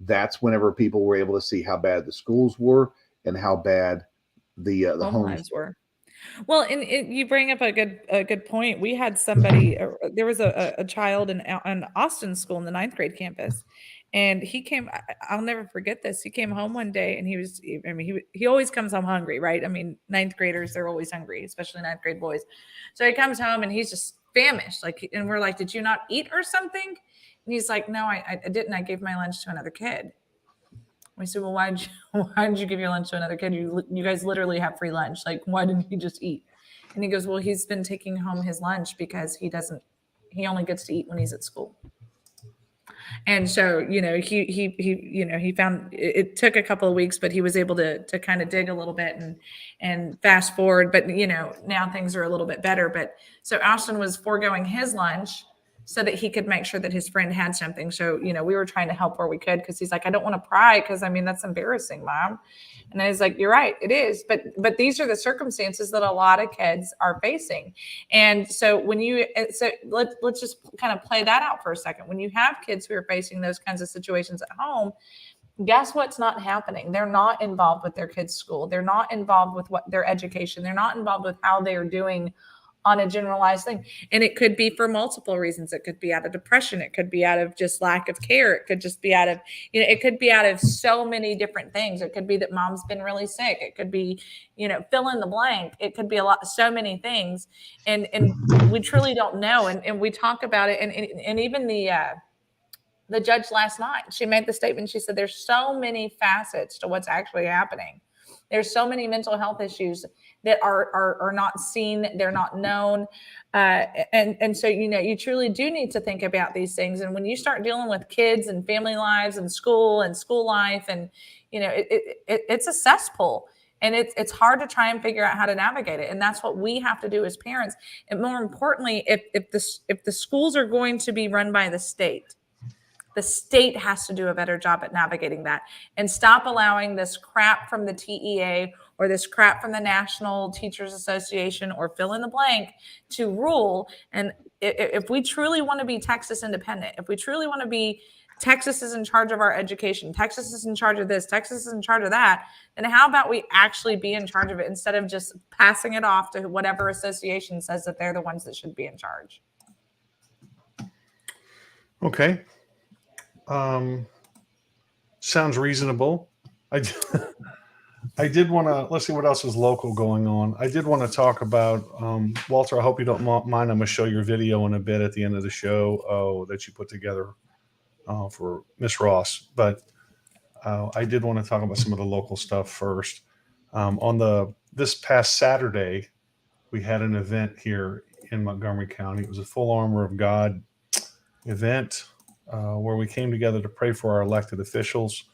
that's whenever people were able to see how bad the schools were and how bad the Home homes lives were. Well, and you bring up a good point. We had somebody. There was a child in Austin school in the ninth grade campus, and he came. I'll never forget this. He came home one day, and he was. I mean, he always comes home hungry, right? I mean, ninth graders, they're always hungry, especially ninth grade boys. So he comes home and he's just famished. And we're like, "Did you not eat or something?" And he's like, "No, I didn't. I gave my lunch to another kid." We said, "Well, why did you give your lunch to another kid? You guys literally have free lunch. Like, why didn't you just eat?" And he goes, "Well, he's been taking home his lunch because he only gets to eat when he's at school." And so, he found it took a couple of weeks, but he was able to kind of dig a little bit and fast forward. But, now things are a little bit better. But so Austin was foregoing his lunch so that he could make sure that his friend had something. So, we were trying to help where we could, because he's like, "I don't want to pry, because I mean, that's embarrassing, Mom." And I was like, "You're right, it is." But these are the circumstances that a lot of kids are facing. And so let's just kind of play that out for a second. When you have kids who are facing those kinds of situations at home, guess what's not happening? They're not involved with their kids' school. They're not involved with their education. They're not involved with how they're doing on a generalized thing. And it could be for multiple reasons. It could be out of depression. It could be out of just lack of care. It could just be out of, it could be out of so many different things. It could be that mom's been really sick. It could be, fill in the blank. It could be so many things. And we truly don't know. And we talk about it. And even the judge last night, she made the statement. She said, there's so many facets to what's actually happening. There's so many mental health issues that are not seen. They're not known. And so, you truly do need to think about these things. And when you start dealing with kids and family lives and school life, and, it's a cesspool. And it's hard to try and figure out how to navigate it. And that's what we have to do as parents. And more importantly, if the schools are going to be run by the state has to do a better job at navigating that, and stop allowing this crap from the TEA or this crap from the National Teachers Association or fill in the blank to rule. And if we truly want to be Texas independent, if we truly want to be Texas is in charge of our education, Texas is in charge of this, Texas is in charge of that, then how about we actually be in charge of it instead of just passing it off to whatever association says that they're the ones that should be in charge? Okay. Sounds reasonable. I did want to, let's see what else is local going on. I did want to talk about, Walter, I hope you don't mind. I'm going to show your video in a bit at the end of the show that you put together for Miss Ross. But I did want to talk about some of the local stuff first. This past Saturday, we had an event here in Montgomery County. It was a Full Armor of God event where we came together to pray for our elected officials.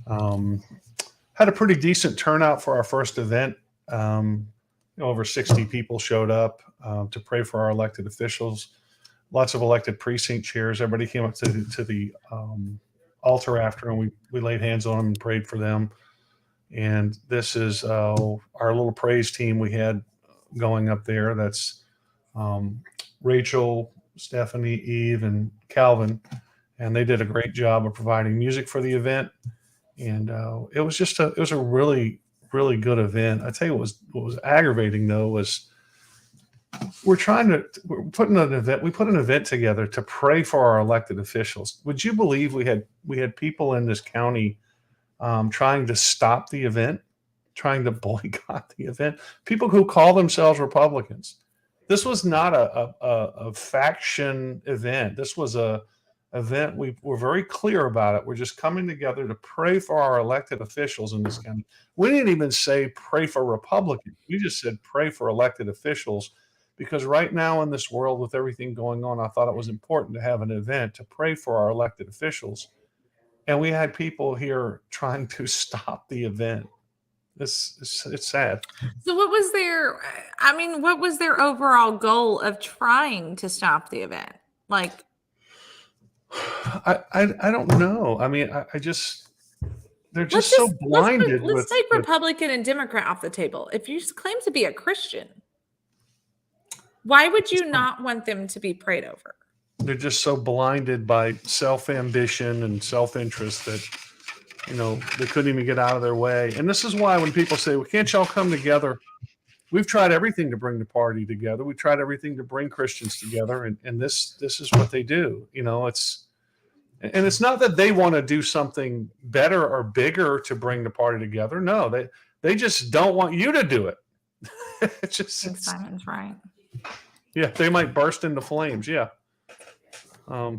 Had a pretty decent turnout for our first event. Over 60 people showed up to pray for our elected officials. Lots of elected precinct chairs. Everybody came up to the altar after, and we laid hands on them and prayed for them. And this is our little praise team we had going up there. That's Rachel, Stephanie, Eve, and Calvin. And they did a great job of providing music for the event. And it was a really, really good event. I tell you what was aggravating though was we put an event together to pray for our elected officials. Would you believe we had people in this county trying to stop the event, trying to boycott the event? People who call themselves Republicans. This was not a faction event. This was a event. We were very clear about it. We're just coming together to pray for our elected officials in this county. We didn't even say pray for Republicans. We just said pray for elected officials, because right now in this world with everything going on, I thought it was important to have an event to pray for our elected officials. And we had people here trying to stop the event. It's sad. So what was their overall goal of trying to stop the event? Like, I don't know. I mean, I just they're let's just so let's blinded take with Republican and Democrat off the table. If you claim to be a Christian, why would you not want them to be prayed over? they're just so blinded by self-ambition and self-interest that they couldn't even get out of their way. And this is why when people say, well, can't y'all come together? We've tried everything to bring the party together. We tried everything to bring Christians together. And this is what they do. It's not that they want to do something better or bigger to bring the party together. No, they just don't want you to do it. It's just, I think Simon's right. Yeah, they might burst into flames. Yeah. Yeah,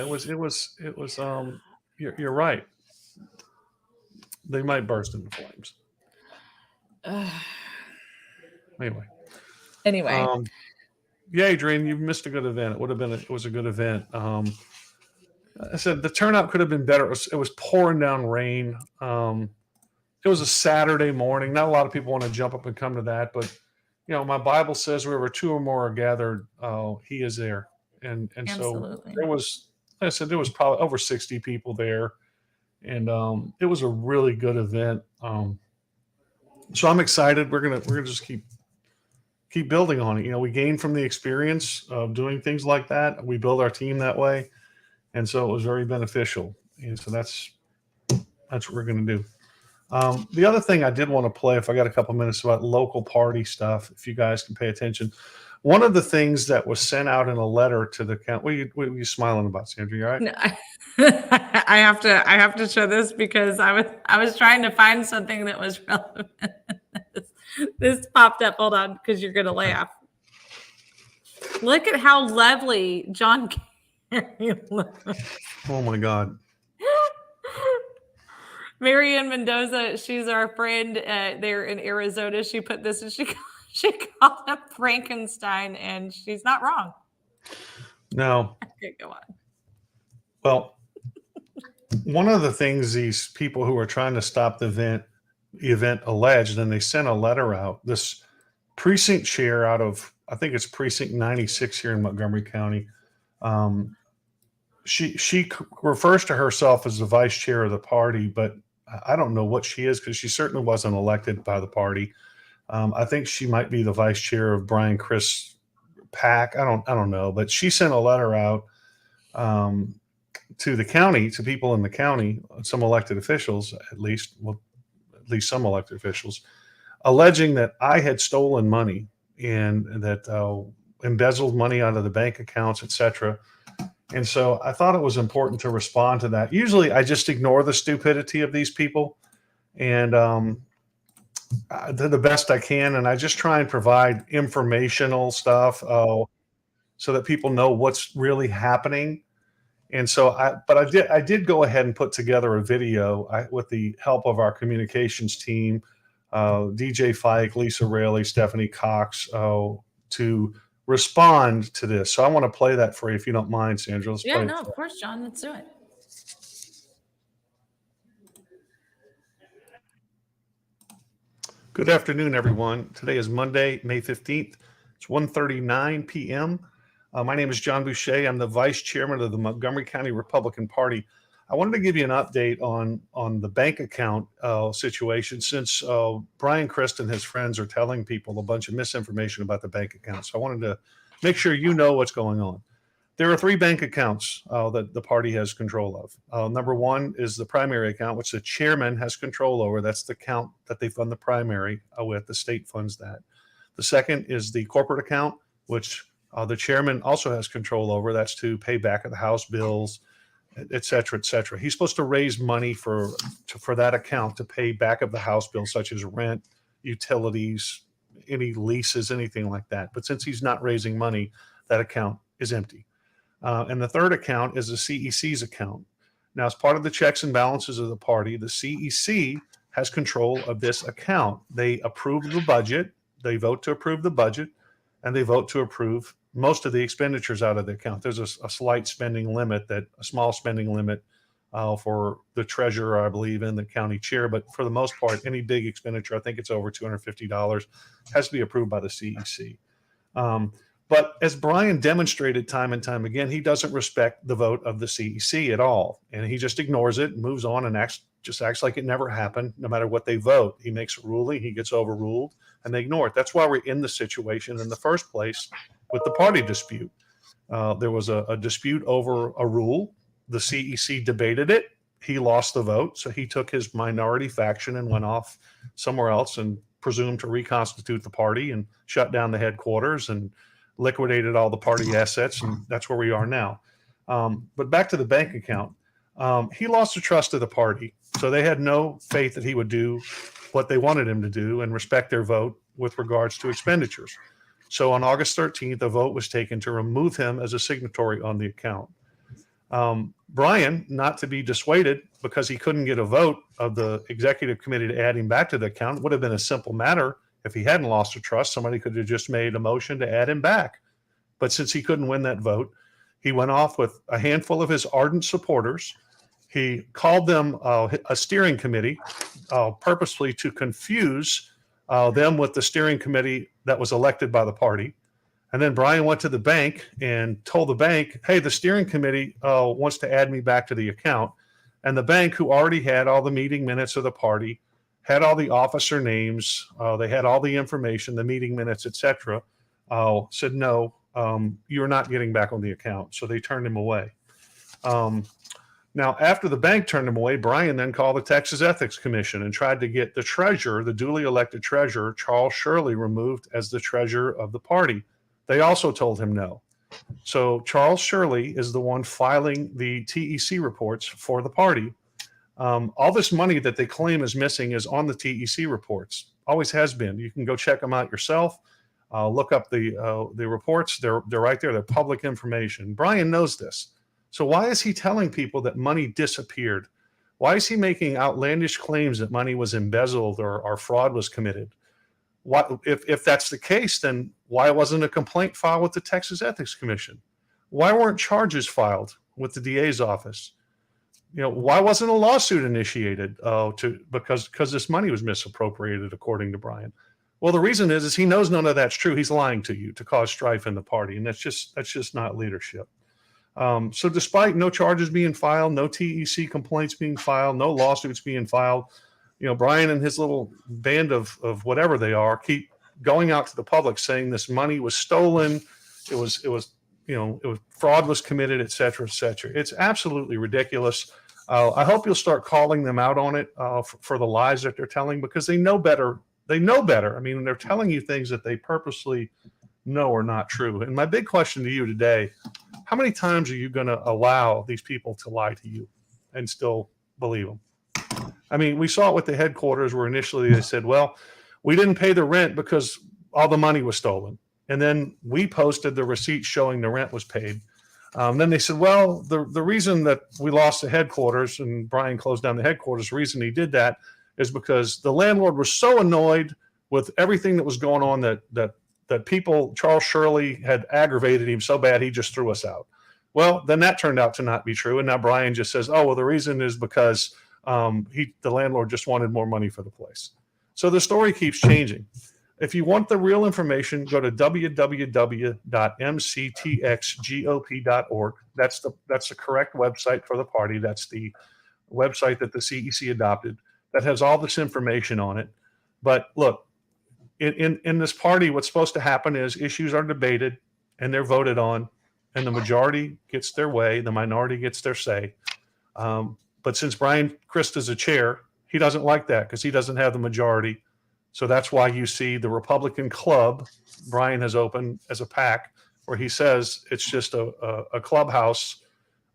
it was you're right. They might burst into flames. Anyway. Yeah, Adrian, you've missed a good event. It was a good event. I said the turnout could have been better. It was pouring down rain. It was a Saturday morning. Not a lot of people want to jump up and come to that, but my Bible says wherever two or more are gathered, he is there. And so there was, like I said, there was probably over 60 people there, and it was a really good event. So I'm excited. We're gonna just keep building on it. We gained from the experience of doing things like that. We build our team that way, and so it was very beneficial. And so that's what we're gonna do. The other thing I did want to play, if I got a couple minutes, about local party stuff, if you guys can pay attention. One of the things that was sent out in a letter to the county. What are you smiling about, Sandra? You all right? No, I have to show this because I was trying to find something that was relevant. This popped up. Hold on, because you're gonna laugh. Look at how lovely John Kerry looks. Oh my God. Marianne Mendoza, she's our friend there in Arizona. She put this, and she called him Frankenstein, and she's not wrong. No. Okay, go on. Well, one of the things these people who are trying to stop the event alleged, and they sent a letter out, this precinct chair out of, I think it's precinct 96 here in Montgomery County. She refers to herself as the vice chair of the party, but I don't know what she is, because she certainly wasn't elected by the party. I think she might be the vice chair of Brian Chris PAC. I don't know, but she sent a letter out to the county, to people in the county, some elected officials, at least some elected officials, alleging that I had stolen money and that embezzled money out of the bank accounts, etc. And so I thought it was important to respond to that. Usually I just ignore the stupidity of these people, and I do the best I can. And I just try and provide informational stuff so that people know what's really happening. And so I did go ahead and put together a video with the help of our communications team, DJ Fike, Lisa Raley, Stephanie Cox, to respond to this. So I want to play that for you, if you don't mind, Sandra. Yeah, no, of course, John. Let's do it. Good afternoon, everyone. Today is Monday, May 15th. It's 1:39 p.m. My name is John Boucher. I'm the vice chairman of the Montgomery County Republican Party. I wanted to give you an update on the bank account situation, since Brian Christ and his friends are telling people a bunch of misinformation about the bank account. So I wanted to make sure you know what's going on. There are 3 bank accounts that the party has control of. Number one is the primary account, which the chairman has control over. That's the account that they fund the primary with. The state funds that. The second is the corporate account, which the chairman also has control over. That's to pay back of the House bills, et cetera, et cetera. He's supposed to raise money for that account to pay back of the House bills, such as rent, utilities, any leases, anything like that. But since he's not raising money, that account is empty. And the third account is the CEC's account. Now, as part of the checks and balances of the party, the CEC has control of this account. They approve the budget. They vote to approve the budget, and they vote to approve most of the expenditures out of the account. There's a slight spending limit, a small spending limit for the treasurer, I believe, and the county chair. But for the most part, any big expenditure, I think it's over $250, has to be approved by the CEC. But as Brian demonstrated time and time again, he doesn't respect the vote of the CEC at all. And he just ignores it and moves on and acts like it never happened. No matter what they vote, he makes a ruling, he gets overruled, and they ignore it. That's why we're in the situation in the first place with the party dispute. There was a dispute over a rule. The CEC debated it. He lost the vote. So he took his minority faction and went off somewhere else and presumed to reconstitute the party and shut down the headquarters and liquidated all the party assets. And that's where we are now. But back to the bank account. He lost the trust of the party. So they had no faith that he would do what they wanted him to do and respect their vote with regards to expenditures. So on August 13th, a vote was taken to remove him as a signatory on the account. Brian, not to be dissuaded because he couldn't get a vote of the executive committee to add him back to the account, would have been a simple matter. If he hadn't lost the trust, somebody could have just made a motion to add him back. But since he couldn't win that vote, he went off with a handful of his ardent supporters. He called them a steering committee purposely to confuse them with the steering committee that was elected by the party. And then Brian went to the bank and told the bank, hey, the steering committee wants to add me back to the account. And the bank, who already had all the meeting minutes of the party, had all the officer names, they had all the information, the meeting minutes, etc., said, no, you're not getting back on the account. So they turned him away. Now, after the bank turned him away, Brian then called the Texas Ethics Commission and tried to get the treasurer, the duly elected treasurer, Charles Shirley, removed as the treasurer of the party. They also told him no. So Charles Shirley is the one filing the TEC reports for the party. All this money that they claim is missing is on the TEC reports. Always has been. You can go check them out yourself. Look up the reports. They're right there. They're public information. Brian knows this. So why is he telling people that money disappeared? Why is he making outlandish claims that money was embezzled or fraud was committed? If that's the case, then why wasn't a complaint filed with the Texas Ethics Commission? Why weren't charges filed with the DA's office? Why wasn't a lawsuit initiated because this money was misappropriated, according to Brian? Well, the reason is he knows none of that's true. He's lying to you to cause strife in the party, and that's just not leadership. So despite no charges being filed, no TEC complaints being filed, no lawsuits being filed, Brian and his little band of whatever they are keep going out to the public saying this money was stolen. It was fraud was committed, et cetera, et cetera. It's absolutely ridiculous. I hope you'll start calling them out on it for the lies that they're telling, because they know better. They know better. I mean, they're telling you things that they purposely know are not true. And my big question to you today, how many times are you going to allow these people to lie to you and still believe them? I mean, we saw it with the headquarters where initially they said, well, we didn't pay the rent because all the money was stolen. And then we posted the receipt showing the rent was paid. Then they said, well, the reason that we lost the headquarters and Brian closed down the headquarters, the reason he did that is because the landlord was so annoyed with everything that was going on that people, Charles Shirley, had aggravated him so bad he just threw us out. Well, then that turned out to not be true. And now Brian just says, oh, well, the reason is because the landlord just wanted more money for the place. So the story keeps changing. If you want the real information, go to www.mctxgop.org. That's the correct website for the party. That's the website that the CEC adopted that has all this information on it. But look, in this party, what's supposed to happen is issues are debated and they're voted on, and the majority gets their way, the minority gets their say. But since Brian Christ is a chair, he doesn't like that because he doesn't have the majority. So that's why you see the Republican club Brian has opened as a PAC, where he says it's just a clubhouse,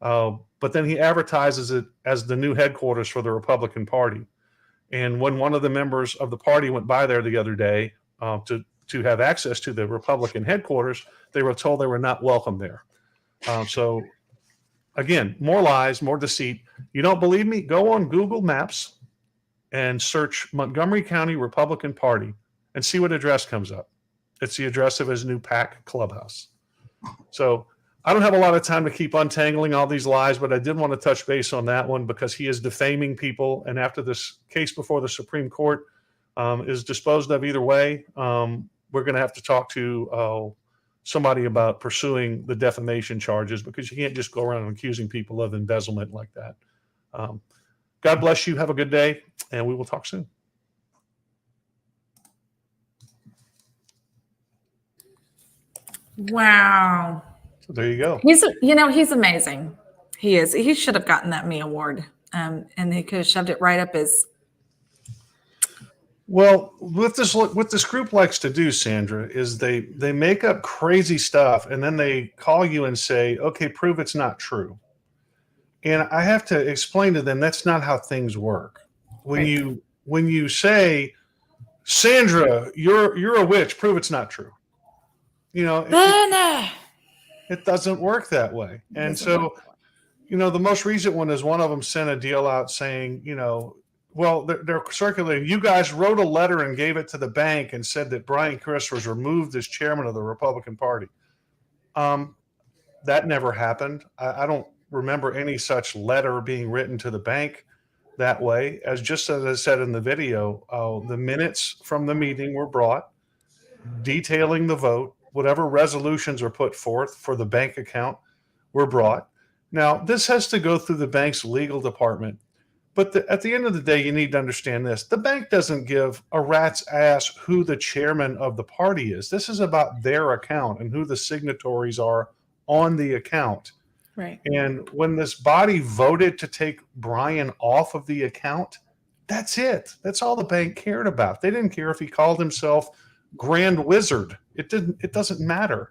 but then he advertises it as the new headquarters for the Republican Party. And when one of the members of the party went by there the other day to have access to the Republican headquarters, they were told they were not welcome there. So again, more lies, more deceit. You don't believe me? Go on Google Maps and search Montgomery County Republican Party and see what address comes up. It's the address of his new PAC clubhouse. So I don't have a lot of time to keep untangling all these lies, but I did want to touch base on that one because he is defaming people. And after this case before the Supreme Court is disposed of either way, we're going to have to talk to somebody about pursuing the defamation charges because you can't just go around accusing people of embezzlement like that. God bless you. Have a good day, and we will talk soon. Wow. So there you go. He's amazing. He is. He should have gotten that Me Award, and he could have shoved it right up his. Well, what this group likes to do, Sandra, is they make up crazy stuff, and then they call you and say, "Okay, prove it's not true." And I have to explain to them that's not how things work. When you say, "Sandra, you're a witch," prove it's not true. It doesn't work that way. And so, the most recent one is one of them sent a deal out saying, well, they're circulating. You guys wrote a letter and gave it to the bank and said that Brian Chris was removed as chairman of the Republican Party. That never happened. I don't remember any such letter being written to the bank that way. Just as I said in the video, the minutes from the meeting were brought detailing the vote. Whatever resolutions are put forth for the bank account were brought. Now, this has to go through the bank's legal department. But at the end of the day, you need to understand this. The bank doesn't give a rat's ass who the chairman of the party is. This is about their account and who the signatories are on the account. Right. And when this body voted to take Brian off of the account, that's it. That's all the bank cared about. They didn't care if he called himself Grand Wizard. It doesn't matter.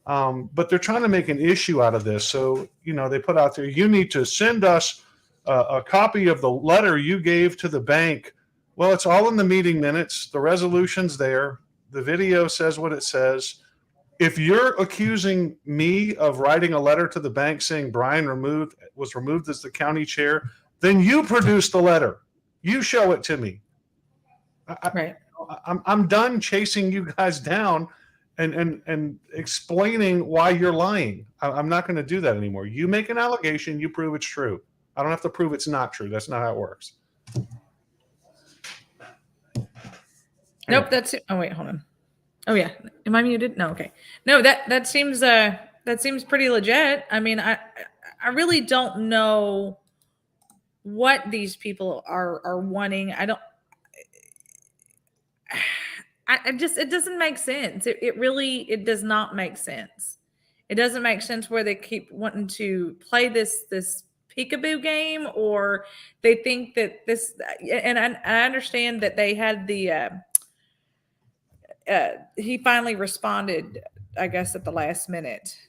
But they're trying to make an issue out of this. So, they put out there, you need to send us a copy of the letter you gave to the bank. Well, it's all in the meeting minutes. The resolution's there. The video says what it says. If you're accusing me of writing a letter to the bank saying Brian was removed as the county chair, then you produce the letter. You show it to me. Right. I'm done chasing you guys down and explaining why you're lying. I'm not going to do that anymore. You make an allegation, you prove it's true. I don't have to prove it's not true. That's not how it works. Nope, that's it. Oh wait, hold on. Oh yeah, am I muted? No, okay. No, that seems pretty legit. I mean, I really don't know what these people are wanting. It doesn't make sense. It does not make sense. It doesn't make sense where they keep wanting to play this peekaboo game, or they think that this, and I understand that they had he finally responded, I guess, at the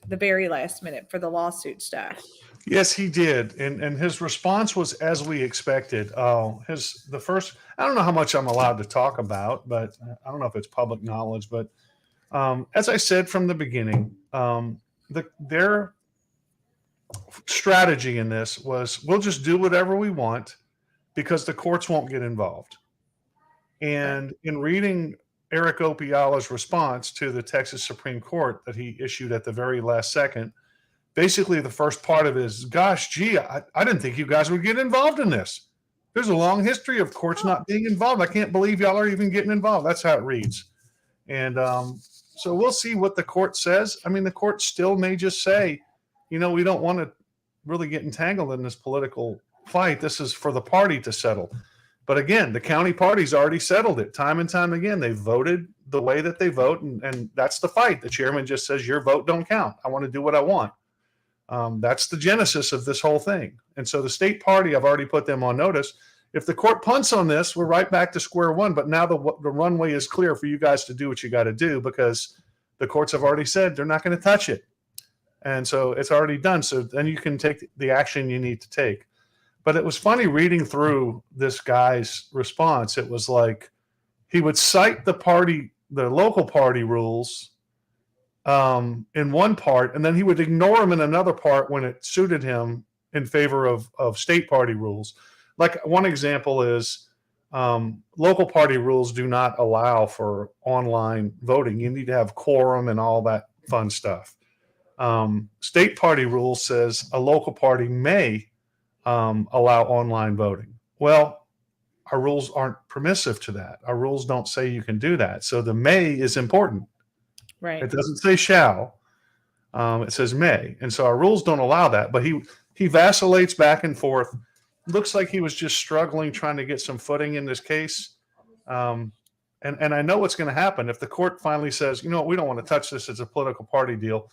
very last minute for the lawsuit stuff. Yes, he did. And his response was as we expected. I don't know how much I'm allowed to talk about, but I don't know if it's public knowledge, but as I said from the beginning, their strategy in this was we'll just do whatever we want because the courts won't get involved. And in reading Eric Opiala's response to the Texas Supreme Court that he issued at the very last second, basically the first part of it is, gosh, gee, I didn't think you guys would get involved in this. There's a long history of courts not being involved. I can't believe y'all are even getting involved. That's how it reads. And so we'll see what the court says. I mean, the court still may just say, we don't want to really get entangled in this political fight. This is for the party to settle. But again, the county party's already settled it time and time again. They voted the way that they vote, and that's the fight. The chairman just says, your vote don't count. I want to do what I want. That's the genesis of this whole thing. And so the state party, I've already put them on notice. If the court punts on this, we're right back to square one. But now the runway is clear for you guys to do what you got to do because the courts have already said they're not going to touch it. And so it's already done. So then you can take the action you need to take. But it was funny reading through this guy's response. It was like he would cite the local party rules in one part, and then he would ignore them in another part when it suited him in favor of state party rules. Like one example is local party rules do not allow for online voting. You need to have quorum and all that fun stuff. State party rule says a local party may allow online voting. Well, our rules aren't permissive to that. Our rules don't say you can do that. So the may is important. Right. It doesn't say shall. It says may. And so our rules don't allow that. But he vacillates back and forth. Looks like he was just struggling, trying to get some footing in this case. And I know what's going to happen. If the court finally says, you know what, we don't want to touch this, it's a political party deal,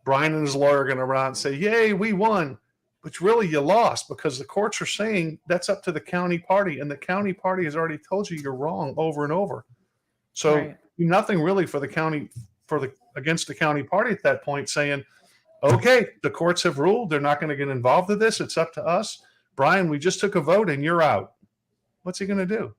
Brian and his lawyer are going to run out and say, yay, we won. But really, you lost because the courts are saying that's up to the county party. And the county party has already told you you're wrong over and over. So nothing really for the county, against the county party at that point saying, okay, the courts have ruled. They're not going to get involved in this. It's up to us. Brian, we just took a vote and you're out. What's he going to do?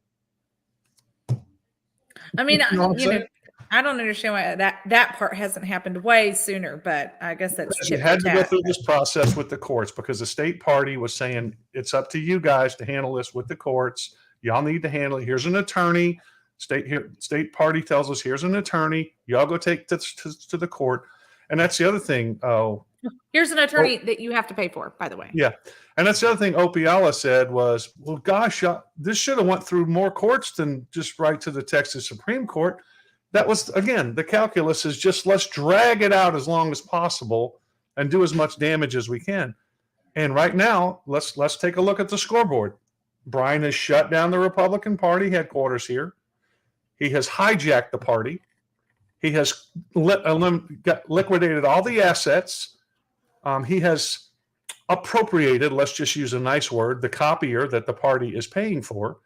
I mean, I don't understand why that part hasn't happened way sooner, but I guess that's you had to go through this process with the courts because the state party was saying it's up to you guys to handle this with the courts. Y'all need to handle it. Here's an attorney. State party tells us here's an attorney. Y'all go take this to the court. And that's the other thing. Here's an attorney that you have to pay for, by the way. Yeah. And that's the other thing Opiala said was, well, gosh, this should have went through more courts than just right to the Texas Supreme Court. That was, again, the calculus is just let's drag it out as long as possible and do as much damage as we can. And right now, let's take a look at the scoreboard. Brian has shut down the Republican Party headquarters here. He has hijacked the party. He has liquidated all the assets. He has appropriated, let's just use a nice word, the copier that the party is paying for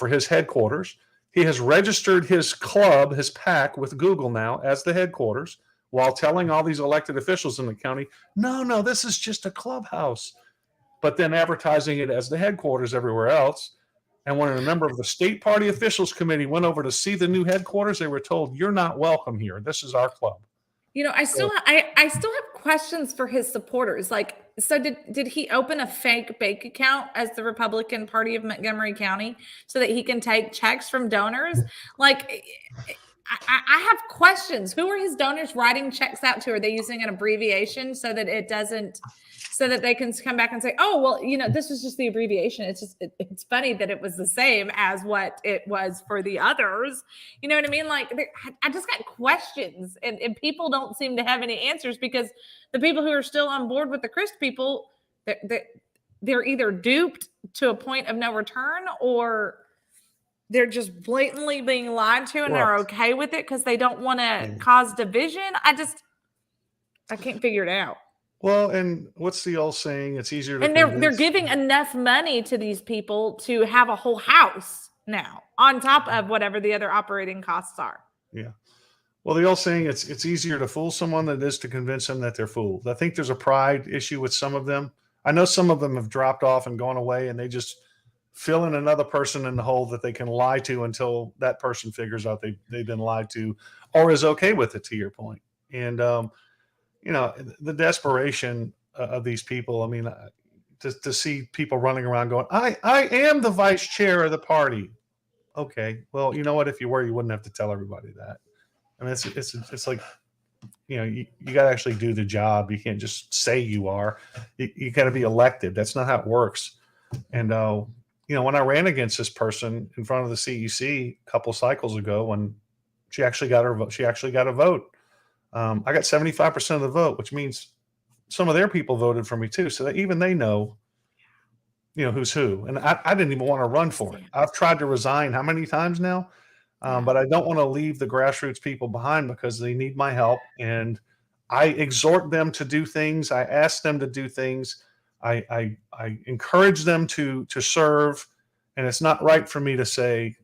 his headquarters. He has registered his club, his PAC, with Google now as the headquarters while telling all these elected officials in the county, no, this is just a clubhouse, but then advertising it as the headquarters everywhere else. And when a member of the state party officials committee went over to see the new headquarters, they were told, you're not welcome here. This is our club. You know, I still have questions for his supporters. Like, so did he open a fake bank account as the Republican Party of Montgomery County so that he can take checks from donors? Like, I have questions. Who are his donors writing checks out to? Are they using an abbreviation so that they can come back and say, oh, well, you know, this was just the abbreviation. It's just, it's funny that it was the same as what it was for the others. You know what I mean? Like, I just got questions and people don't seem to have any answers because the people who are still on board with the Christ people, they're either duped to a point of no return or they're just blatantly being lied to and are okay with it because they don't want to cause division. I can't figure it out. Well, and what's the old saying? It's easier to. And they're giving enough money to these people to have a whole house now on top of whatever the other operating costs are. Yeah. Well, the old saying, it's easier to fool someone than it is to convince them that they're fooled. I think there's a pride issue with some of them. I know some of them have dropped off and gone away, and they just fill in another person in the hole that they can lie to until that person figures out they've been lied to or is okay with it, to your point. And, you know, the desperation of these people, I mean, to see people running around going, I am the vice chair of the party. Okay, well, you know what? If you were, you wouldn't have to tell everybody that. I mean, it's like, you know, you got to actually do the job. You can't just say you are. You got to be elected. That's not how it works. And, you know, when I ran against this person in front of the CEC a couple cycles ago, when she actually got her vote, she actually got a vote. I got 75% of the vote, which means some of their people voted for me too. So that even they know, you know, who's who. And I didn't even want to run for it. I've tried to resign how many times now? But I don't want to leave the grassroots people behind because they need my help. And I exhort them to do things. I ask them to do things. I encourage them to serve. And it's not right for me to say,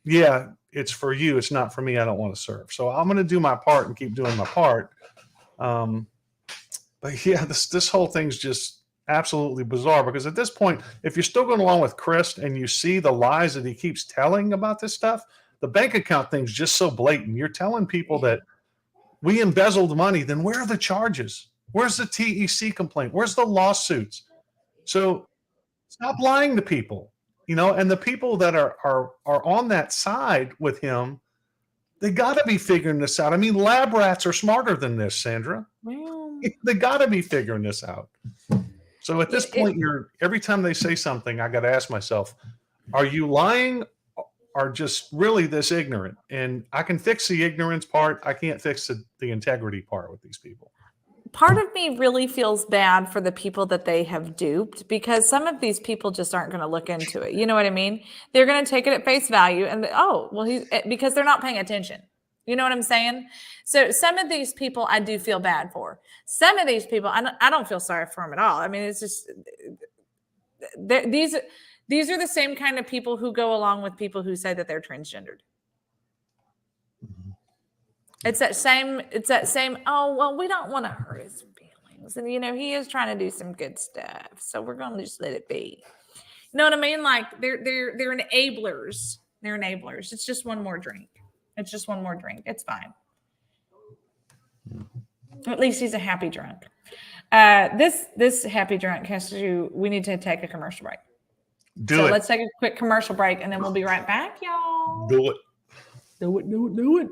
yeah, it's for you. It's not for me. I don't want to serve. So I'm going to do my part and keep doing my part. But yeah, this whole thing's just absolutely bizarre because at this point, if you're still going along with Chris and you see the lies that he keeps telling about this stuff, the bank account thing's just so blatant. You're telling people that we embezzled money. Then where are the charges? Where's the TEC complaint? Where's the lawsuits? So stop lying to people. You know, and the people that are on that side with him, they got to be figuring this out. I mean, lab rats are smarter than this, Sandra. Well, They got to be figuring this out. So at this point, every time they say something, I got to ask myself, are you lying or just really this ignorant? And I can fix the ignorance part. I can't fix the integrity part with these people. Part of me really feels bad for the people that they have duped, because some of these people just aren't going to look into it. You know what I mean? They're going to take it at face value and because they're not paying attention. You know what I'm saying? So some of these people I do feel bad for. Some of these people I don't feel sorry for them at all. I mean, it's just these are the same kind of people who go along with people who say that they're transgendered. It's that same, oh, well, we don't want to hurt his feelings. And, he is trying to do some good stuff. So we're going to just let it be. You know what I mean? Like, they're enablers. They're enablers. It's just one more drink. It's fine. At least he's a happy drunk. This happy drunk we need to take a commercial break. So let's take a quick commercial break, and then we'll be right back, y'all. Do it. Do it.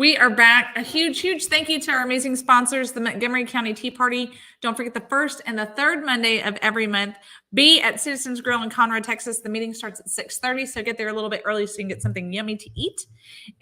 We are back. A huge thank you to our amazing sponsors, the Montgomery County Tea Party. Don't forget the first and the third Monday of every month. Be at Citizens Grill in Conroe, Texas. The meeting starts at 6:30, so get there a little bit early so you can get something yummy to eat.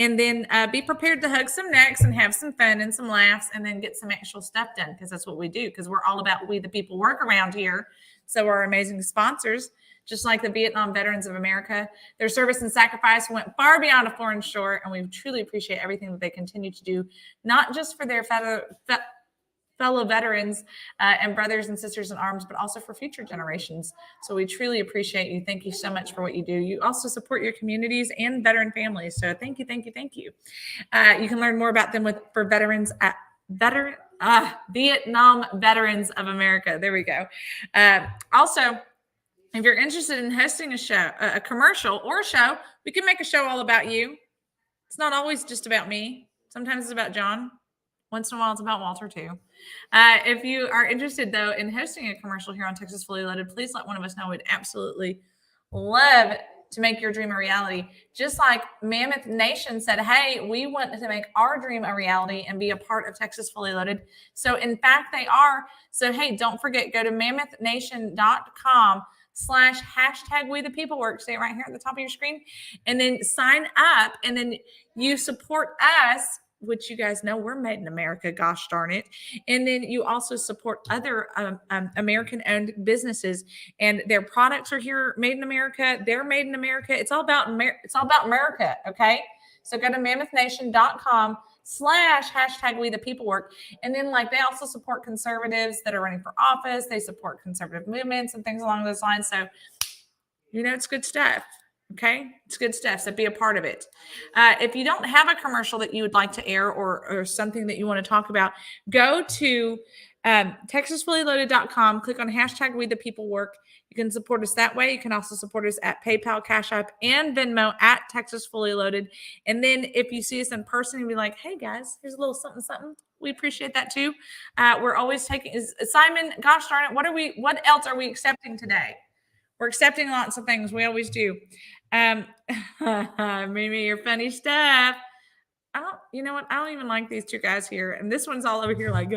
And then be prepared to hug some necks and have some fun and some laughs and then get some actual stuff done, because that's what we do, because we're all about we the people work around here. So our amazing sponsors, just like the Vietnam Veterans of America, their service and sacrifice went far beyond a foreign shore, and we truly appreciate everything that they continue to do, not just for their fellow veterans and brothers and sisters in arms, but also for future generations. So we truly appreciate you. Thank you so much for what you do. You also support your communities and veteran families. So thank you. You can learn more about them for veterans at Vietnam Veterans of America. There we go. Also, if you're interested in hosting a show, a commercial or a show, we can make a show all about you. It's not always just about me. Sometimes it's about John. Once in a while, it's about Walter too. If you are interested, though, in hosting a commercial here on Texas Fully Loaded, please let one of us know. We'd absolutely love to make your dream a reality. Just like Mammoth Nation said, hey, we want to make our dream a reality and be a part of Texas Fully Loaded. So, in fact, they are. So, hey, don't forget, go to mammothnation.com/# we the people work. Say it right here at the top of your screen. And then sign up, and then you support us, which you guys know we're made in America, gosh darn it. And then you also support other American-owned businesses, and their products are here, made in America. They're made in America. It's all about America, okay? So go to mammothnation.com/# we the people work. And then they also support conservatives that are running for office. They support conservative movements and things along those lines. So, it's good stuff. Okay, it's good stuff. So be a part of it. If you don't have a commercial that you would like to air or something that you want to talk about, go to TexasFullyLoaded.com. Click on # we the people work. You can support us that way. You can also support us at PayPal, Cash App, and Venmo at Texas Fully Loaded. And then if you see us in person, you'll be like, hey guys, here's a little something. We appreciate that too. We're always taking Simon, gosh darn it, what else are we accepting today? We're accepting lots of things. We always do. Mimi, your funny stuff. You know what? I don't even like these two guys here. And this one's all over here like,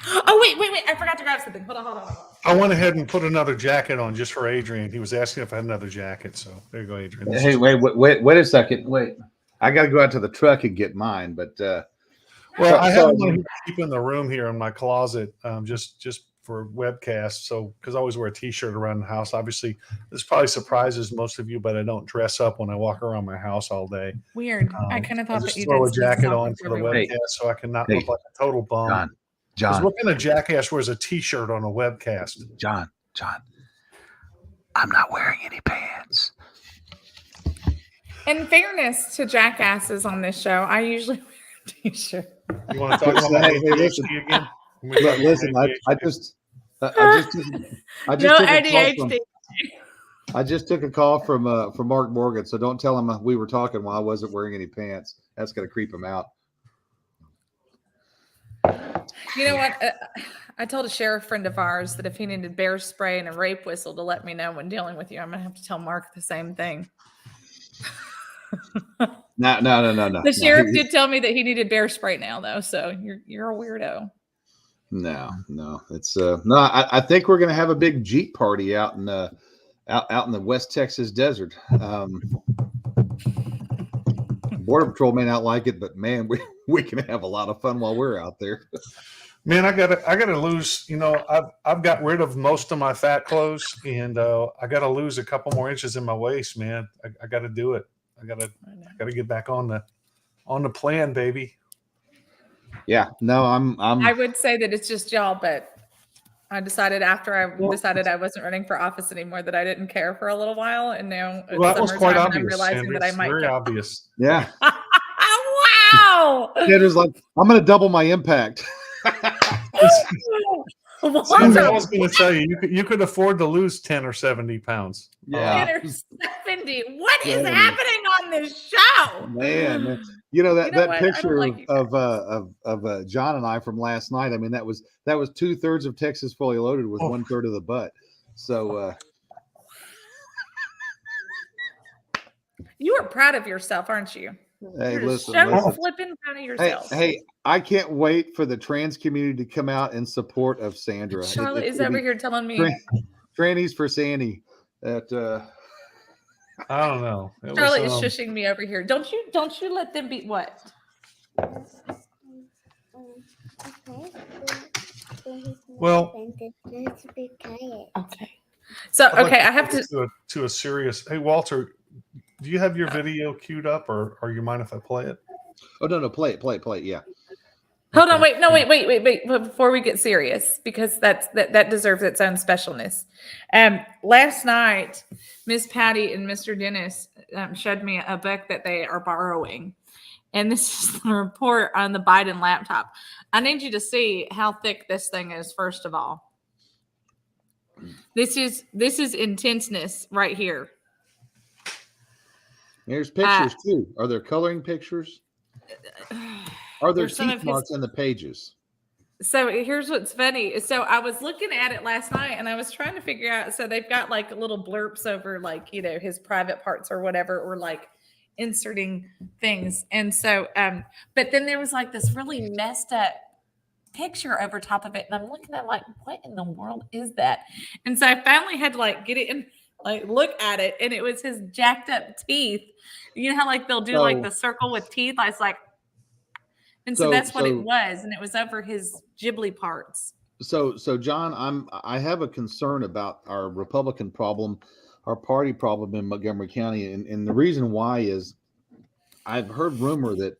Oh, wait. I forgot to grab something. Hold on. I went ahead and put another jacket on just for Adrian. He was asking if I had another jacket. So there you go, Adrian. Hey, wait a second. Wait. I got to go out to the truck and get mine. But I have one to keep in the room here in my closet, just for webcasts. So, because I always wear a t-shirt around the house. Obviously, this probably surprises most of you, but I don't dress up when I walk around my house all day. Weird. I kind of thought that you throw a jacket on for the webcast so I can not look like a total bum. John. What kind of jackass wears a t-shirt on a webcast? John, I'm not wearing any pants. In fairness to jackasses on this show, I usually wear a t-shirt. You want to talk about ADHD again? Listen, I just took a call from Mark Morgan, so don't tell him we were talking while I wasn't wearing any pants. That's gonna creep him out. You know what? I told a sheriff friend of ours that if he needed bear spray and a rape whistle to let me know when dealing with you, I'm gonna have to tell Mark the same thing. No. The sheriff did tell me that he needed bear spray now, though. So you're a weirdo. No, it's no. I think we're gonna have a big Jeep party out in the West Texas desert. Border Patrol may not like it, but man, we can have a lot of fun while we're out there. Man, I gotta lose. I've got rid of most of my fat clothes, and I gotta lose a couple more inches in my waist, man. I gotta do it. I gotta get back on the plan, baby. Yeah, no, I would say that it's just y'all, but I decided after I decided I wasn't running for office anymore that I didn't care for a little while, and now that was quite obvious. I'm realizing that I might. Very obvious. Yeah. Wow. It is like I'm going to double my impact. I was going to tell you, you could afford to lose 10 or 70 pounds. Yeah. 10 or 70. What is happening on this show? Man. That picture of John and I from last night. I mean, that was 2/3 of Texas Fully Loaded with 1/3 of the butt. So You are proud of yourself, aren't you? Hey, You're listen, so listen. flipping proud of Hey, yourself. hey, I can't wait for the trans community to come out in support of Sandra. Charlotte It's is gonna over be here telling me. trannies for Sandy. That I don't know. It Charlotte is was, shushing me over here. Don't you let them be what? well, Okay. So I'd like okay, I have to. to a serious. Hey, Walter, do you have your video queued up, or you mind if I play it? Oh no, play it. Yeah. Hold on, wait. Before we get serious, because that deserves its own specialness. Last night, Miss Patty and Mr. Dennis showed me a book that they are borrowing, and this is the report on the Biden laptop. I need you to see how thick this thing is. First of all, this is intenseness right here. There's pictures too. Are there coloring pictures? Are there teeth marks in the pages? So here's what's funny. So I was looking at it last night and I was trying to figure out. So they've got like little blurps over like, his private parts or whatever, or like inserting things. And so, but then there was like this really messed up picture over top of it. And I'm looking at like, what in the world is that? And so I finally had to like get it and like look at it. And it was his jacked up teeth. You know how like they'll do like the circle with teeth? I was like, and so that's what it was, and it was over his Ghibli parts. So John, I have a concern about our Republican problem, our party problem in Montgomery County, and the reason why is I've heard rumor that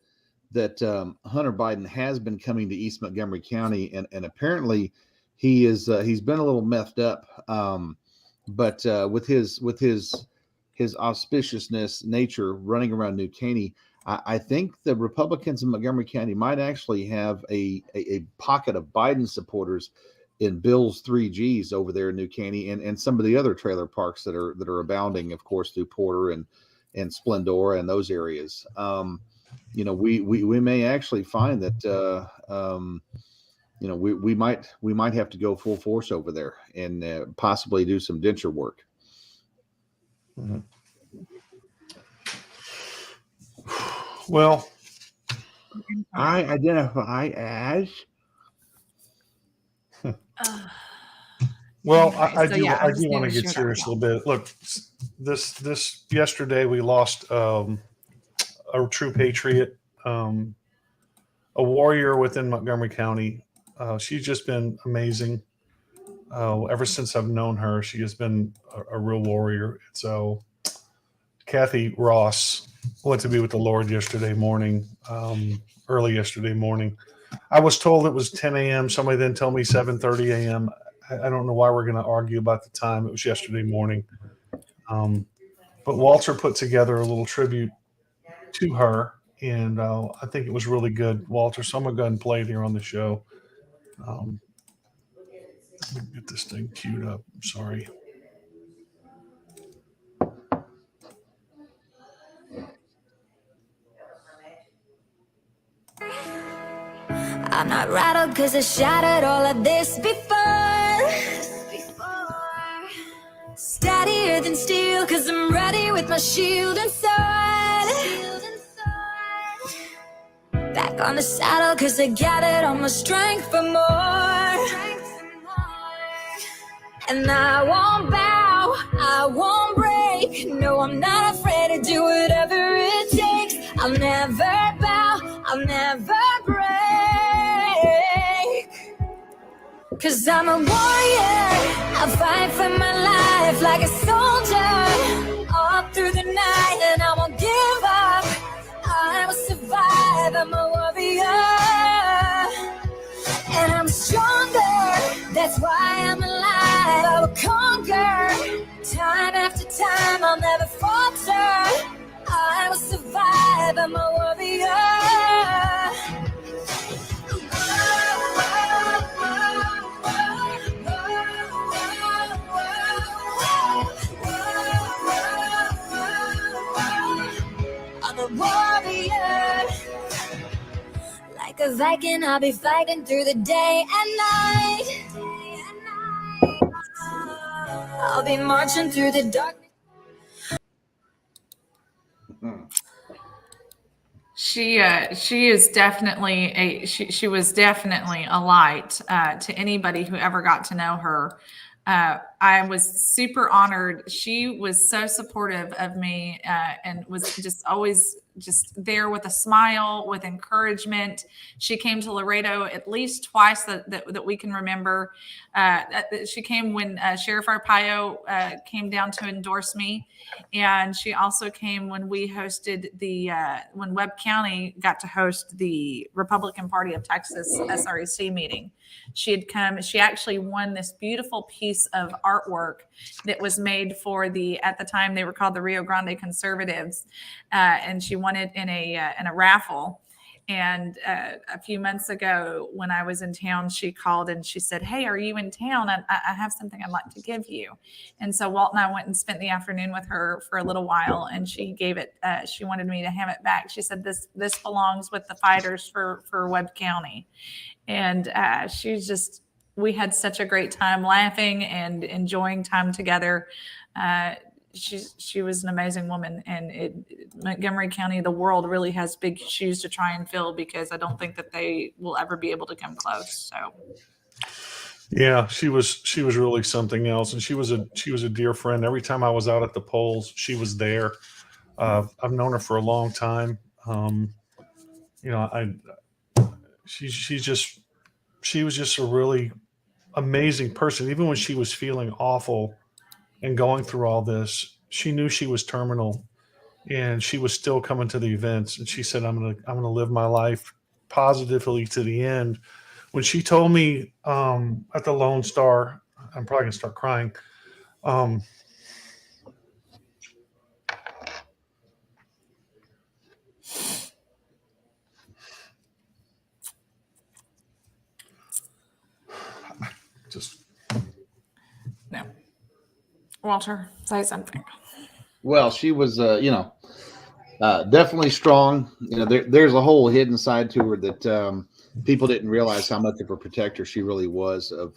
Hunter Biden has been coming to East Montgomery County, and apparently he's been a little messed up, but with his auspiciousness nature running around New Caney. I think the Republicans in Montgomery County might actually have a pocket of Biden supporters in Bill's 3Gs over there in New Caney and some of the other trailer parks that are abounding, of course, through Porter and Splendora and those areas. We may actually find that we might have to go full force over there and possibly do some denture work. Mm-hmm. Well, I identify as. Well, I do want to get serious a little bit. Look, this yesterday we lost a true patriot, a warrior within Montgomery County. She's just been amazing. Ever since I've known her, she has been a real warrior. So, Kathy Ross went to be with the Lord yesterday morning, early yesterday morning. I was told it was 10 a.m. Somebody then told me 7:30 a.m. I don't know why we're going to argue about the time. It was yesterday morning. But Walter put together a little tribute to her, and I think it was really good, Walter. So I'm going to go ahead and play it here on the show. Let me get this thing queued up. I'm sorry. I'm not rattled because I shattered all of this before. Steadier than steel because I'm ready with my shield and sword. Back on the saddle because I gathered all my strength for more. And I won't bow, I won't break. No, I'm not afraid to do whatever it takes. I'll never bow, I'll never break. 'Cause I'm a warrior, I fight for my life like a soldier. All through the night and I won't give up. I will survive, I'm a warrior. And I'm stronger, that's why I'm alive. I will conquer, time after time, I'll never falter. I will survive, I'm a warrior. I'm a warrior. Like a Viking, I'll be fighting through the day and night. I'll be marching through the dark. She is definitely she was definitely a light to anybody who ever got to know her. I was super honored. She was so supportive of me and was just always just there with a smile, with encouragement. She came to Laredo at least twice that we can remember. She came when Sheriff Arpaio came down to endorse me. And she also came when we hosted when Webb County got to host the Republican Party of Texas SREC meeting. She had come, she actually won this beautiful piece of artwork that was made for at the time they were called the Rio Grande Conservatives. And she won it in a raffle. And a few months ago, when I was in town, she called and she said, "Hey, are you in town? I have something I'd like to give you." And so Walt and I went and spent the afternoon with her for a little while, and she gave it. She wanted me to have it back. She said, "This belongs with the fighters for Webb County," and we had such a great time laughing and enjoying time together. She was an amazing woman, and Montgomery County, the world really has big shoes to try and fill, because I don't think that they will ever be able to come close. So, yeah, she was really something else, and she was a dear friend. Every time I was out at the polls, she was there. I've known her for a long time. She was just a really amazing person. Even when she was feeling awful and going through all this, she knew she was terminal, and she was still coming to the events. And she said, I'm gonna live my life positively to the end." When she told me at the Lone Star, I'm probably gonna start crying. Just no. Walter, say something. Well, she was, definitely strong. There's a whole hidden side to her that people didn't realize how much of a protector she really was of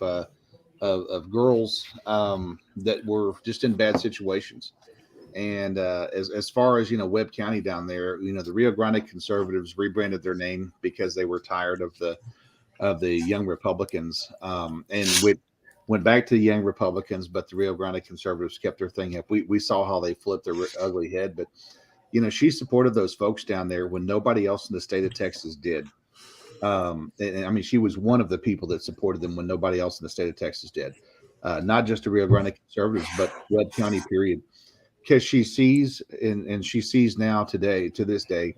girls that were just in bad situations. And as far as Webb County down there, the Rio Grande Conservatives rebranded their name because they were tired of the Young Republicans, and went back to the Young Republicans, but the Rio Grande Conservatives kept their thing up. We saw how they flipped their ugly head, but she supported those folks down there when nobody else in the state of Texas did. And I mean, she was one of the people that supported them when nobody else in the state of Texas did. Not just the Rio Grande Conservatives, but Webb County, period. Because she sees, and she sees now to this day,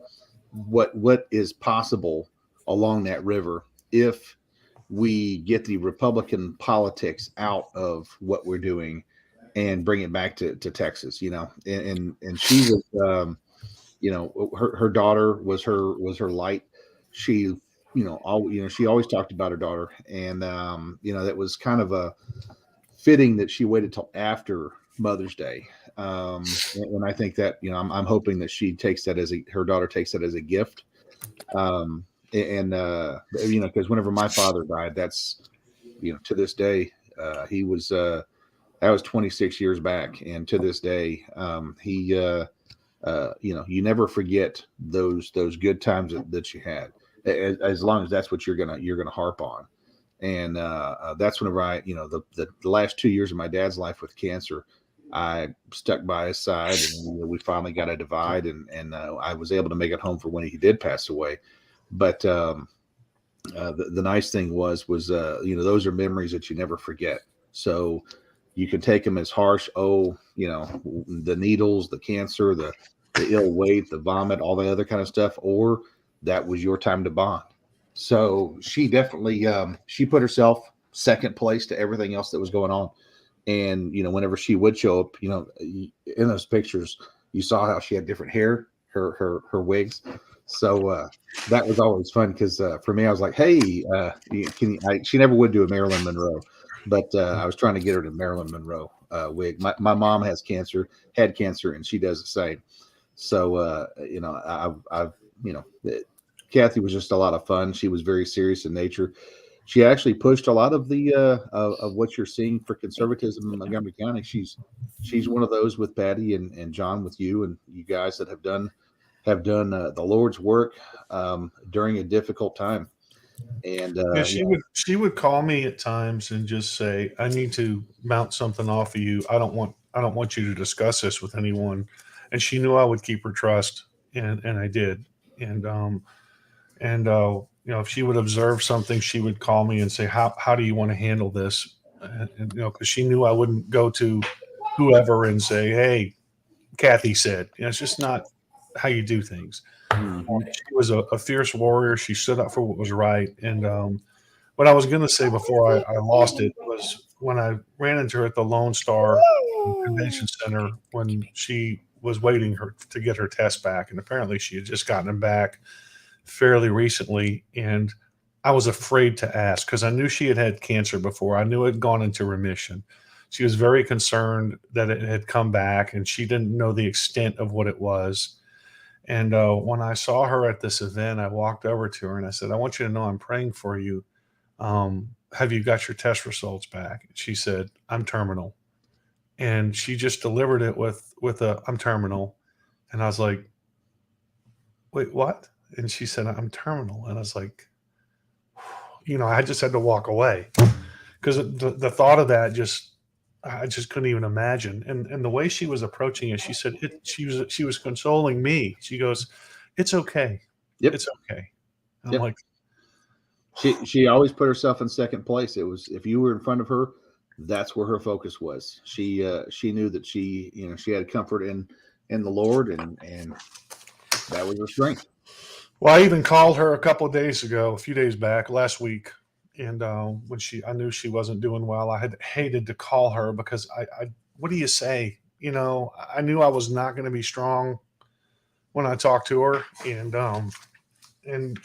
what is possible along that river if we get the Republican politics out of what we're doing and bring it back to Texas, and she was, her daughter was her light. She, she always talked about her daughter, and, that was kind of a fitting that she waited till after Mother's Day. And I think that, I'm hoping that she takes that her daughter takes that as a gift. Because whenever my father died, that's, to this day, he was, that was 26 years back. And to this day, he, you never forget those good times that you had, as long as that's what you're going to harp on. And that's whenever I, the last 2 years of my dad's life with cancer, I stuck by his side, and we finally got a divide, and I was able to make it home for when he did pass away. But the nice thing was those are memories that you never forget. So you can take them as harsh, the needles, the cancer, the ill weight, the vomit, all the other kind of stuff, or that was your time to bond. So she definitely she put herself second place to everything else that was going on. And whenever she would show up, in those pictures, you saw how she had different hair, her wigs. So that was always fun, because for me, I was like, "Hey, she never would do a Marilyn Monroe, but I was trying to get her to Marilyn Monroe wig. My mom had cancer, and she does the same. So Kathy was just a lot of fun. She was very serious in nature. she actually pushed a lot of the of what you're seeing for conservatism in Montgomery County. She's one of those with Patty and John, with you and you guys that have done the Lord's work during a difficult time. And Yeah, she would call me at times and just say, "I need to bounce something off of you. I don't want you to discuss this with anyone." And she knew I would keep her trust, and I did. And if she would observe something, she would call me and say, "How do you want to handle this?" And because she knew I wouldn't go to whoever and say, "Hey, Kathy said." It's just not how you do things. She was a fierce warrior. She stood up for what was right. And what I was going to say before I lost it was when I ran into her at the Lone Star Convention Center when she was waiting to get her test back. And apparently she had just gotten them back fairly recently. And I was afraid to ask because I knew she had had cancer before. I knew it had gone into remission. She was very concerned that it had come back, and she didn't know the extent of what it was. And when I saw her at this event, I walked over to her and I said, "I want you to know I'm praying for you. Have you got your test results back?" And she said, "I'm terminal." And she just delivered it with a "I'm terminal." And I was like, "Wait, what?" And she said, "I'm terminal." And I was like, I just had to walk away because the thought of that I just couldn't even imagine. And the way she was approaching it, she said she was consoling me. She goes, "It's okay. Yep. It's okay." And Yep. I'm like, she always put herself in second place. It was, if you were in front of her, that's where her focus was. She knew that she had comfort in the Lord, and that was her strength. well, I even called her a few days back, last week. And when I knew she wasn't doing well, I had hated to call her because what do you say? I knew I was not going to be strong when I talked to her. And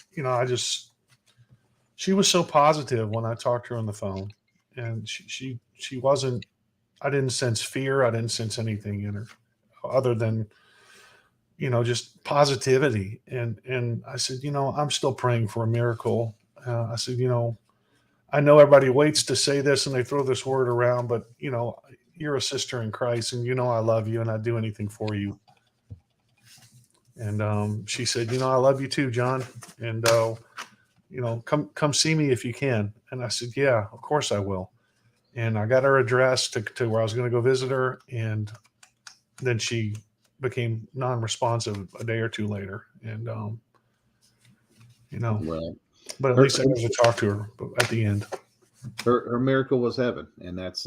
she was so positive when I talked to her on the phone, and she wasn't, I didn't sense fear. I didn't sense anything in her other than, just positivity. And I said, I'm still praying for a miracle. I said, I know everybody waits to say this and they throw this word around, but you're a sister in Christ, and I love you and I'd do anything for you. And she said, "I love you too, John. And come see me if you can." And I said, "Yeah, of course I will." And I got her address to where I was going to go visit her, and then she became non-responsive a day or two later. And Well, but at least I got to talk to her at the end. Her miracle was heaven, and that's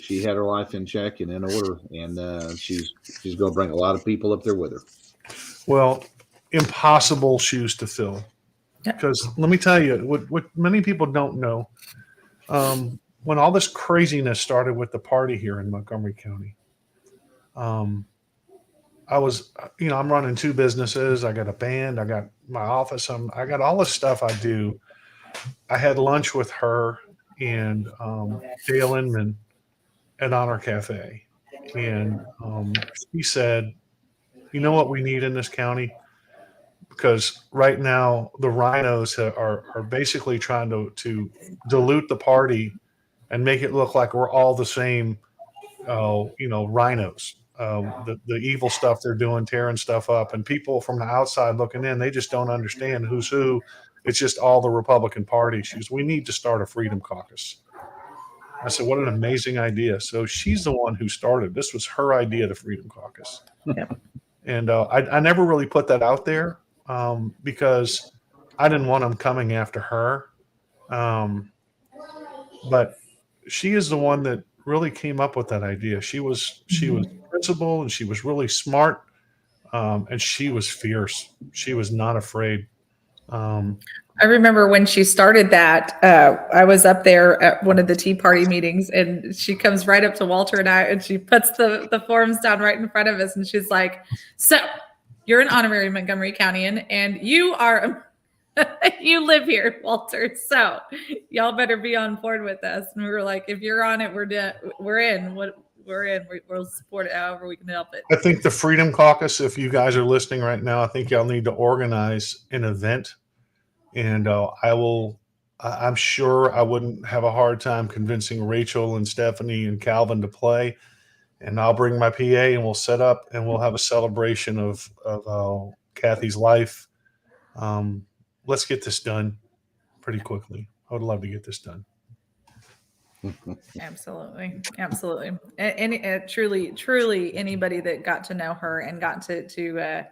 she had her life in check and in order, and she's going to bring a lot of people up there with her. Well, impossible shoes to fill, because let me tell you what many people don't know. When all this craziness started with the party here in Montgomery County, I was, I'm running two businesses. I got a band. I got my office. I got all the stuff I do. I had lunch with her and Dale Inman at Honor Cafe. And he said, "You know what we need in this county? Because right now the rhinos are basically trying to dilute the party and make it look like we're all the same, rhinos. The evil stuff they're doing, tearing stuff up, and people from the outside looking in, they just don't understand who's who. It's just all the Republican Party." She goes, "We need to start a Freedom Caucus." I said, "What an amazing idea." So she's the one who started. This was her idea, the Freedom Caucus. Yep. And I never really put that out there because I didn't want them coming after her. But she is the one that really came up with that idea. She was principled, and she was really smart, and she was fierce. She was not afraid. I remember when she started that, I was up there at one of the Tea Party meetings, and she comes right up to Walter and I, and she puts the forms down right in front of us, and she's like, "So you're an honorary Montgomery Countyan, and you are you live here, Walter. So y'all better be on board with us." And we were like, "If you're on it, we're in. We're in. We'll support it however we can help it." I think the Freedom Caucus, if you guys are listening right now, I think y'all need to organize an event, and I will I'm sure I wouldn't have a hard time convincing Rachel and Stephanie and Calvin to play. And I'll bring my PA and we'll set up and we'll have a celebration of Kathy's life. Let's get this done pretty quickly. I would love to get this done. Absolutely. Absolutely. And truly anybody that got to know her and got to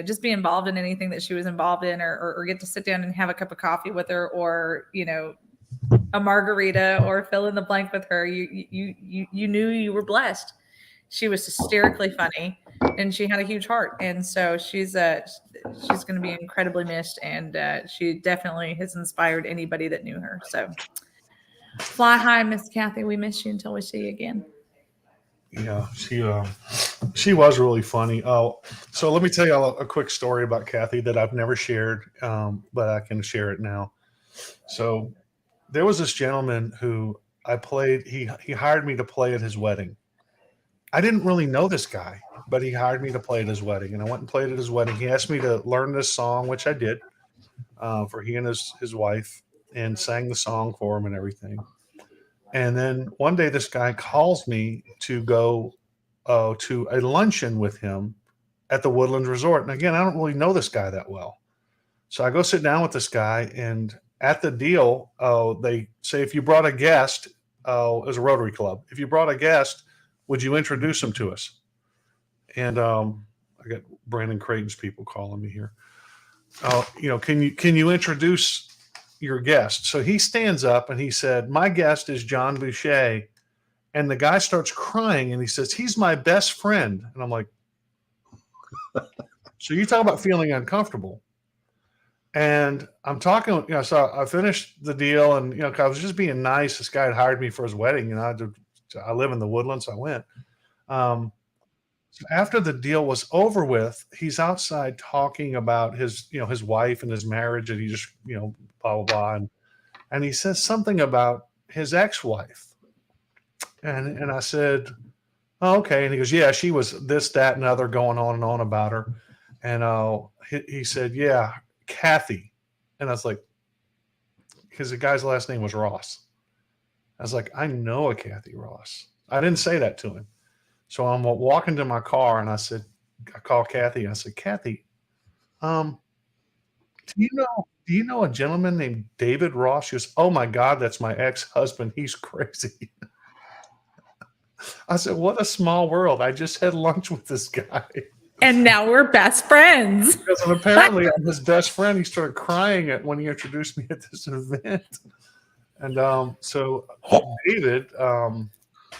just be involved in anything that she was involved in or get to sit down and have a cup of coffee with her or, a margarita or fill in the blank with her, you knew you were blessed. She was hysterically funny and she had a huge heart. And so she's going to be incredibly missed. And she definitely has inspired anybody that knew her. So fly high, Miss Kathy. We miss you until we see you again. Yeah, she was really funny. Oh, so let me tell you a quick story about Kathy that I've never shared, but I can share it now. So there was this gentleman who I played. He hired me to play at his wedding. I didn't really know this guy, but he hired me to play at his wedding, and I went and played at his wedding. He asked me to learn this song, which I did, for he and his wife, and sang the song for him and everything. And then one day, this guy calls me to go to a luncheon with him at the Woodlands Resort. And again, I don't really know this guy that well. So I go sit down with this guy, and at the deal, they say, if you brought a guest, as a Rotary Club, if you brought a guest, would you introduce him to us? And I got Brandon Creighton's people calling me here. Can you introduce your guest? So he stands up and he said, my guest is John Boucher. And the guy starts crying and he says, he's my best friend. And I'm like, so you talk about feeling uncomfortable. And I'm talking, so I finished the deal and, I was just being nice. This guy had hired me for his wedding. I live in the Woodlands. So I went. So after the deal was over with, he's outside talking about his wife and his marriage, and he just, blah, blah, blah. And he says something about his ex-wife. And I said, oh, okay. And he goes, yeah, she was this, that, and other, going on and on about her. And he said, yeah, Kathy. And I was like, because the guy's last name was Ross. I was like, I know a Kathy Ross. I didn't say that to him. So I'm walking to my car and I called Kathy. I said, Kathy, do you know a gentleman named David Ross? She goes, oh my God, that's my ex-husband. He's crazy. I said, what a small world. I just had lunch with this guy. And now we're best friends. Because apparently I'm his best friend. He started crying when he introduced me at this event. And so David,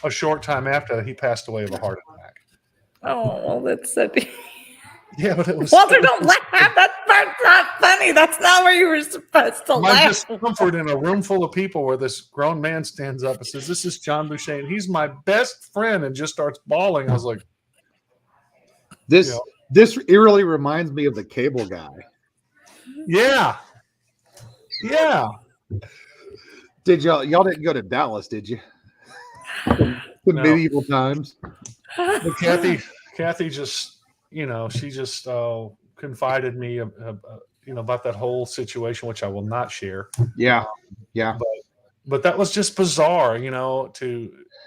a short time after, he passed away of a heart attack. Oh, that's so deep. Yeah, but it was Walter, don't laugh. That's not funny. That's not where you were supposed to my laugh. discomfort in a room full of people where this grown man stands up and says, this is John Boucher, and he's my best friend, and just starts bawling. I was like, This eerily reminds me of the Cable Guy. yeah. Did y'all didn't go to Dallas, did you? The medieval times. But Kathy just, she just confided me, about that whole situation, which I will not share. Yeah. But that was just bizarre,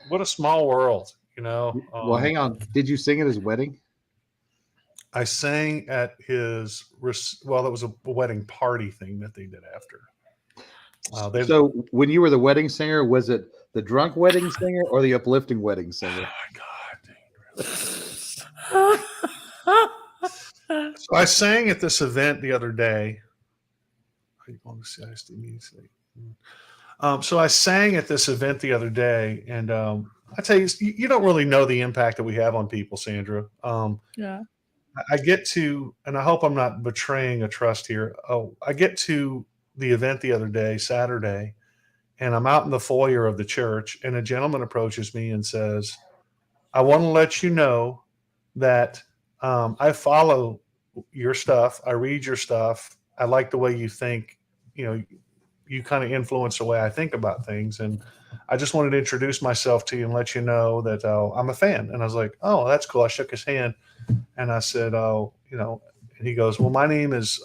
what a small world, Well, hang on. Did you sing at his wedding? I sang at his, it was a wedding party thing that they did after. So when you were the wedding singer, was it the drunk wedding singer or the uplifting wedding singer? Oh my God. So I sang at this event the other day. So I sang at this event the other day, and I tell you, you don't really know the impact that we have on people, Sandra. Yeah. I get to, and I hope I'm not betraying a trust here. I get to the event the other day, Saturday, and I'm out in the foyer of the church, and a gentleman approaches me and says, I want to let you know that I follow your stuff. I read your stuff. I like the way you think. You kind of influence the way I think about things. And I just wanted to introduce myself to you and let you know that I'm a fan. And I was like, oh, that's cool. I shook his hand and I said, and he goes, well, my name is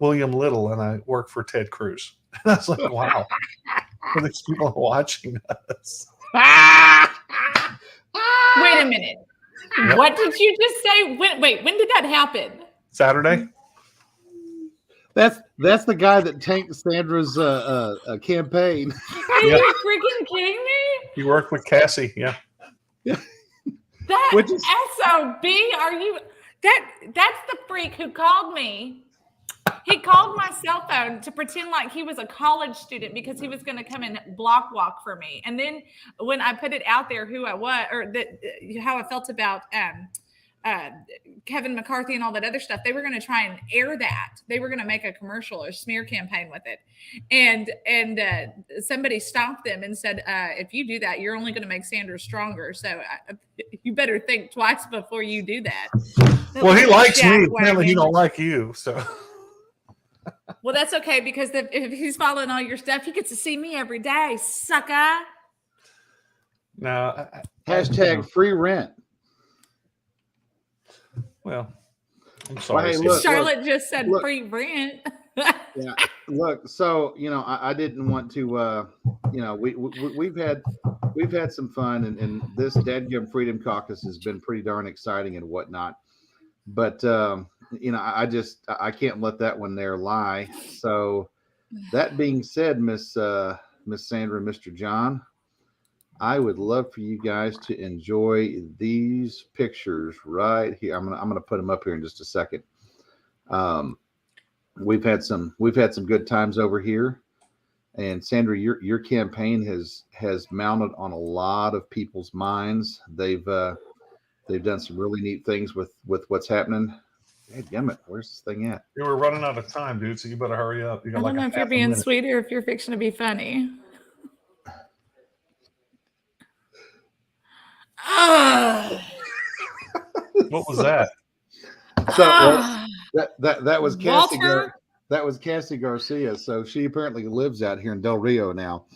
William Little and I work for Ted Cruz. And I was like, wow, these people are watching us. Wait a minute. Yep. What did you just say? When did that happen? Saturday? That's the guy that tanked Sandra's campaign. Are you freaking kidding me? He worked with Cassie. Yeah. That Which is- SOB, are you that's the freak who called me. He called my cell phone to pretend like he was a college student because he was going to come and block walk for me. And then when I put it out there who I was or how I felt about Kevin McCarthy and all that other stuff, they were going to try and air that. They were going to make a commercial or smear campaign with it. And somebody stopped them and said, if you do that, you're only going to make Sanders stronger. So you better think twice before you do that. Well, he likes me. Jack Apparently he wagon. don't like you. So Well, that's okay because if he's following all your stuff, he gets to see me every day, sucker. no. Hashtag free rent. Well, I'm sorry. Hey, Steve. look, Charlotte just said look. free rent. Yeah. Look, so I didn't want to. We've had some fun, and this Dadgum Freedom Caucus has been pretty darn exciting and whatnot. But I can't let that one there lie. So that being said, Miss Sandra and Mr. John, I would love for you guys to enjoy these pictures right here. I'm gonna put them up here in just a second. We've had some good times over here, and Sandra, your campaign has mounted on a lot of people's minds. They've done some really neat things with what's happening. Dammit, where's this thing at? You were running out of time, dude. So you better hurry up. You got I don't know if you're being sweet or if you're fixing to be funny. What was that? So that was Cassie. Walter? That was Cassie Garcia. So she apparently lives out here in Del Rio now,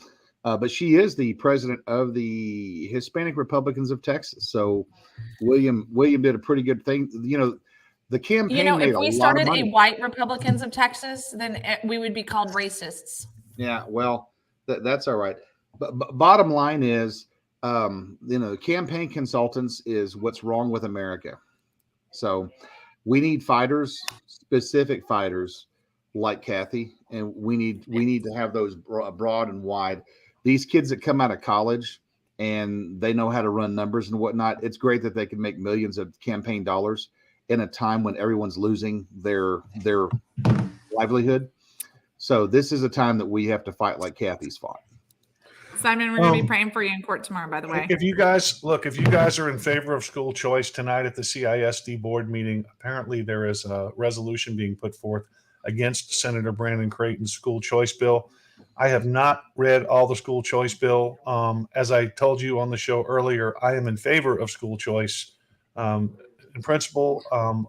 but she is the president of the Hispanic Republicans of Texas. So William did a pretty good thing. The campaign. If we started a white Republicans of Texas, then we would be called racists. Yeah, well, that's all right. But bottom line is, campaign consultants is what's wrong with America. So we need fighters, specific fighters like Kathy, and we need to have those broad and wide. These kids that come out of college and they know how to run numbers and whatnot. It's great that they can make millions of campaign dollars in a time when everyone's losing their livelihood. So this is a time that we have to fight like Kathy's fought. Simon, we're going to be praying for you in court tomorrow, by the way. If you guys are in favor of school choice tonight at the CISD board meeting, apparently there is a resolution being put forth against Senator Brandon Creighton's school choice bill. I have not read all the school choice bill. As I told you on the show earlier, I am in favor of school choice. In principle,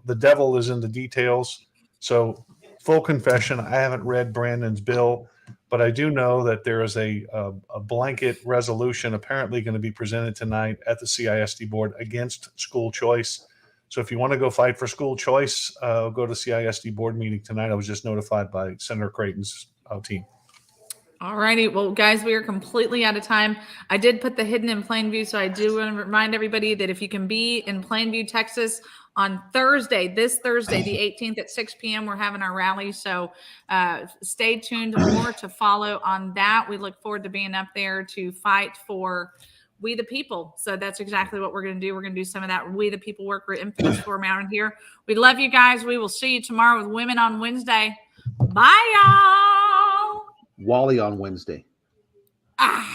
the devil is in the details. So full confession, I haven't read Brandon's bill, but I do know that there is a blanket resolution apparently going to be presented tonight at the CISD board against school choice. So if you want to go fight for school choice, go to CISD board meeting tonight. I was just notified by Senator Creighton's team. All righty. Well, guys, we are completely out of time. I did put the hidden in Plainview, so I do want to remind everybody that if you can be in Plainview, Texas on this Thursday, the 18th at 6 p.m., we're having our rally. So stay tuned. More to follow on that. We look forward to being up there to fight for we the people. So that's exactly what we're going to do. We're going to do some of that we the people work we're infamous for around here. We love you guys. We will see you tomorrow with Women on Wednesday. Bye, y'all. Wally on Wednesday. Ah.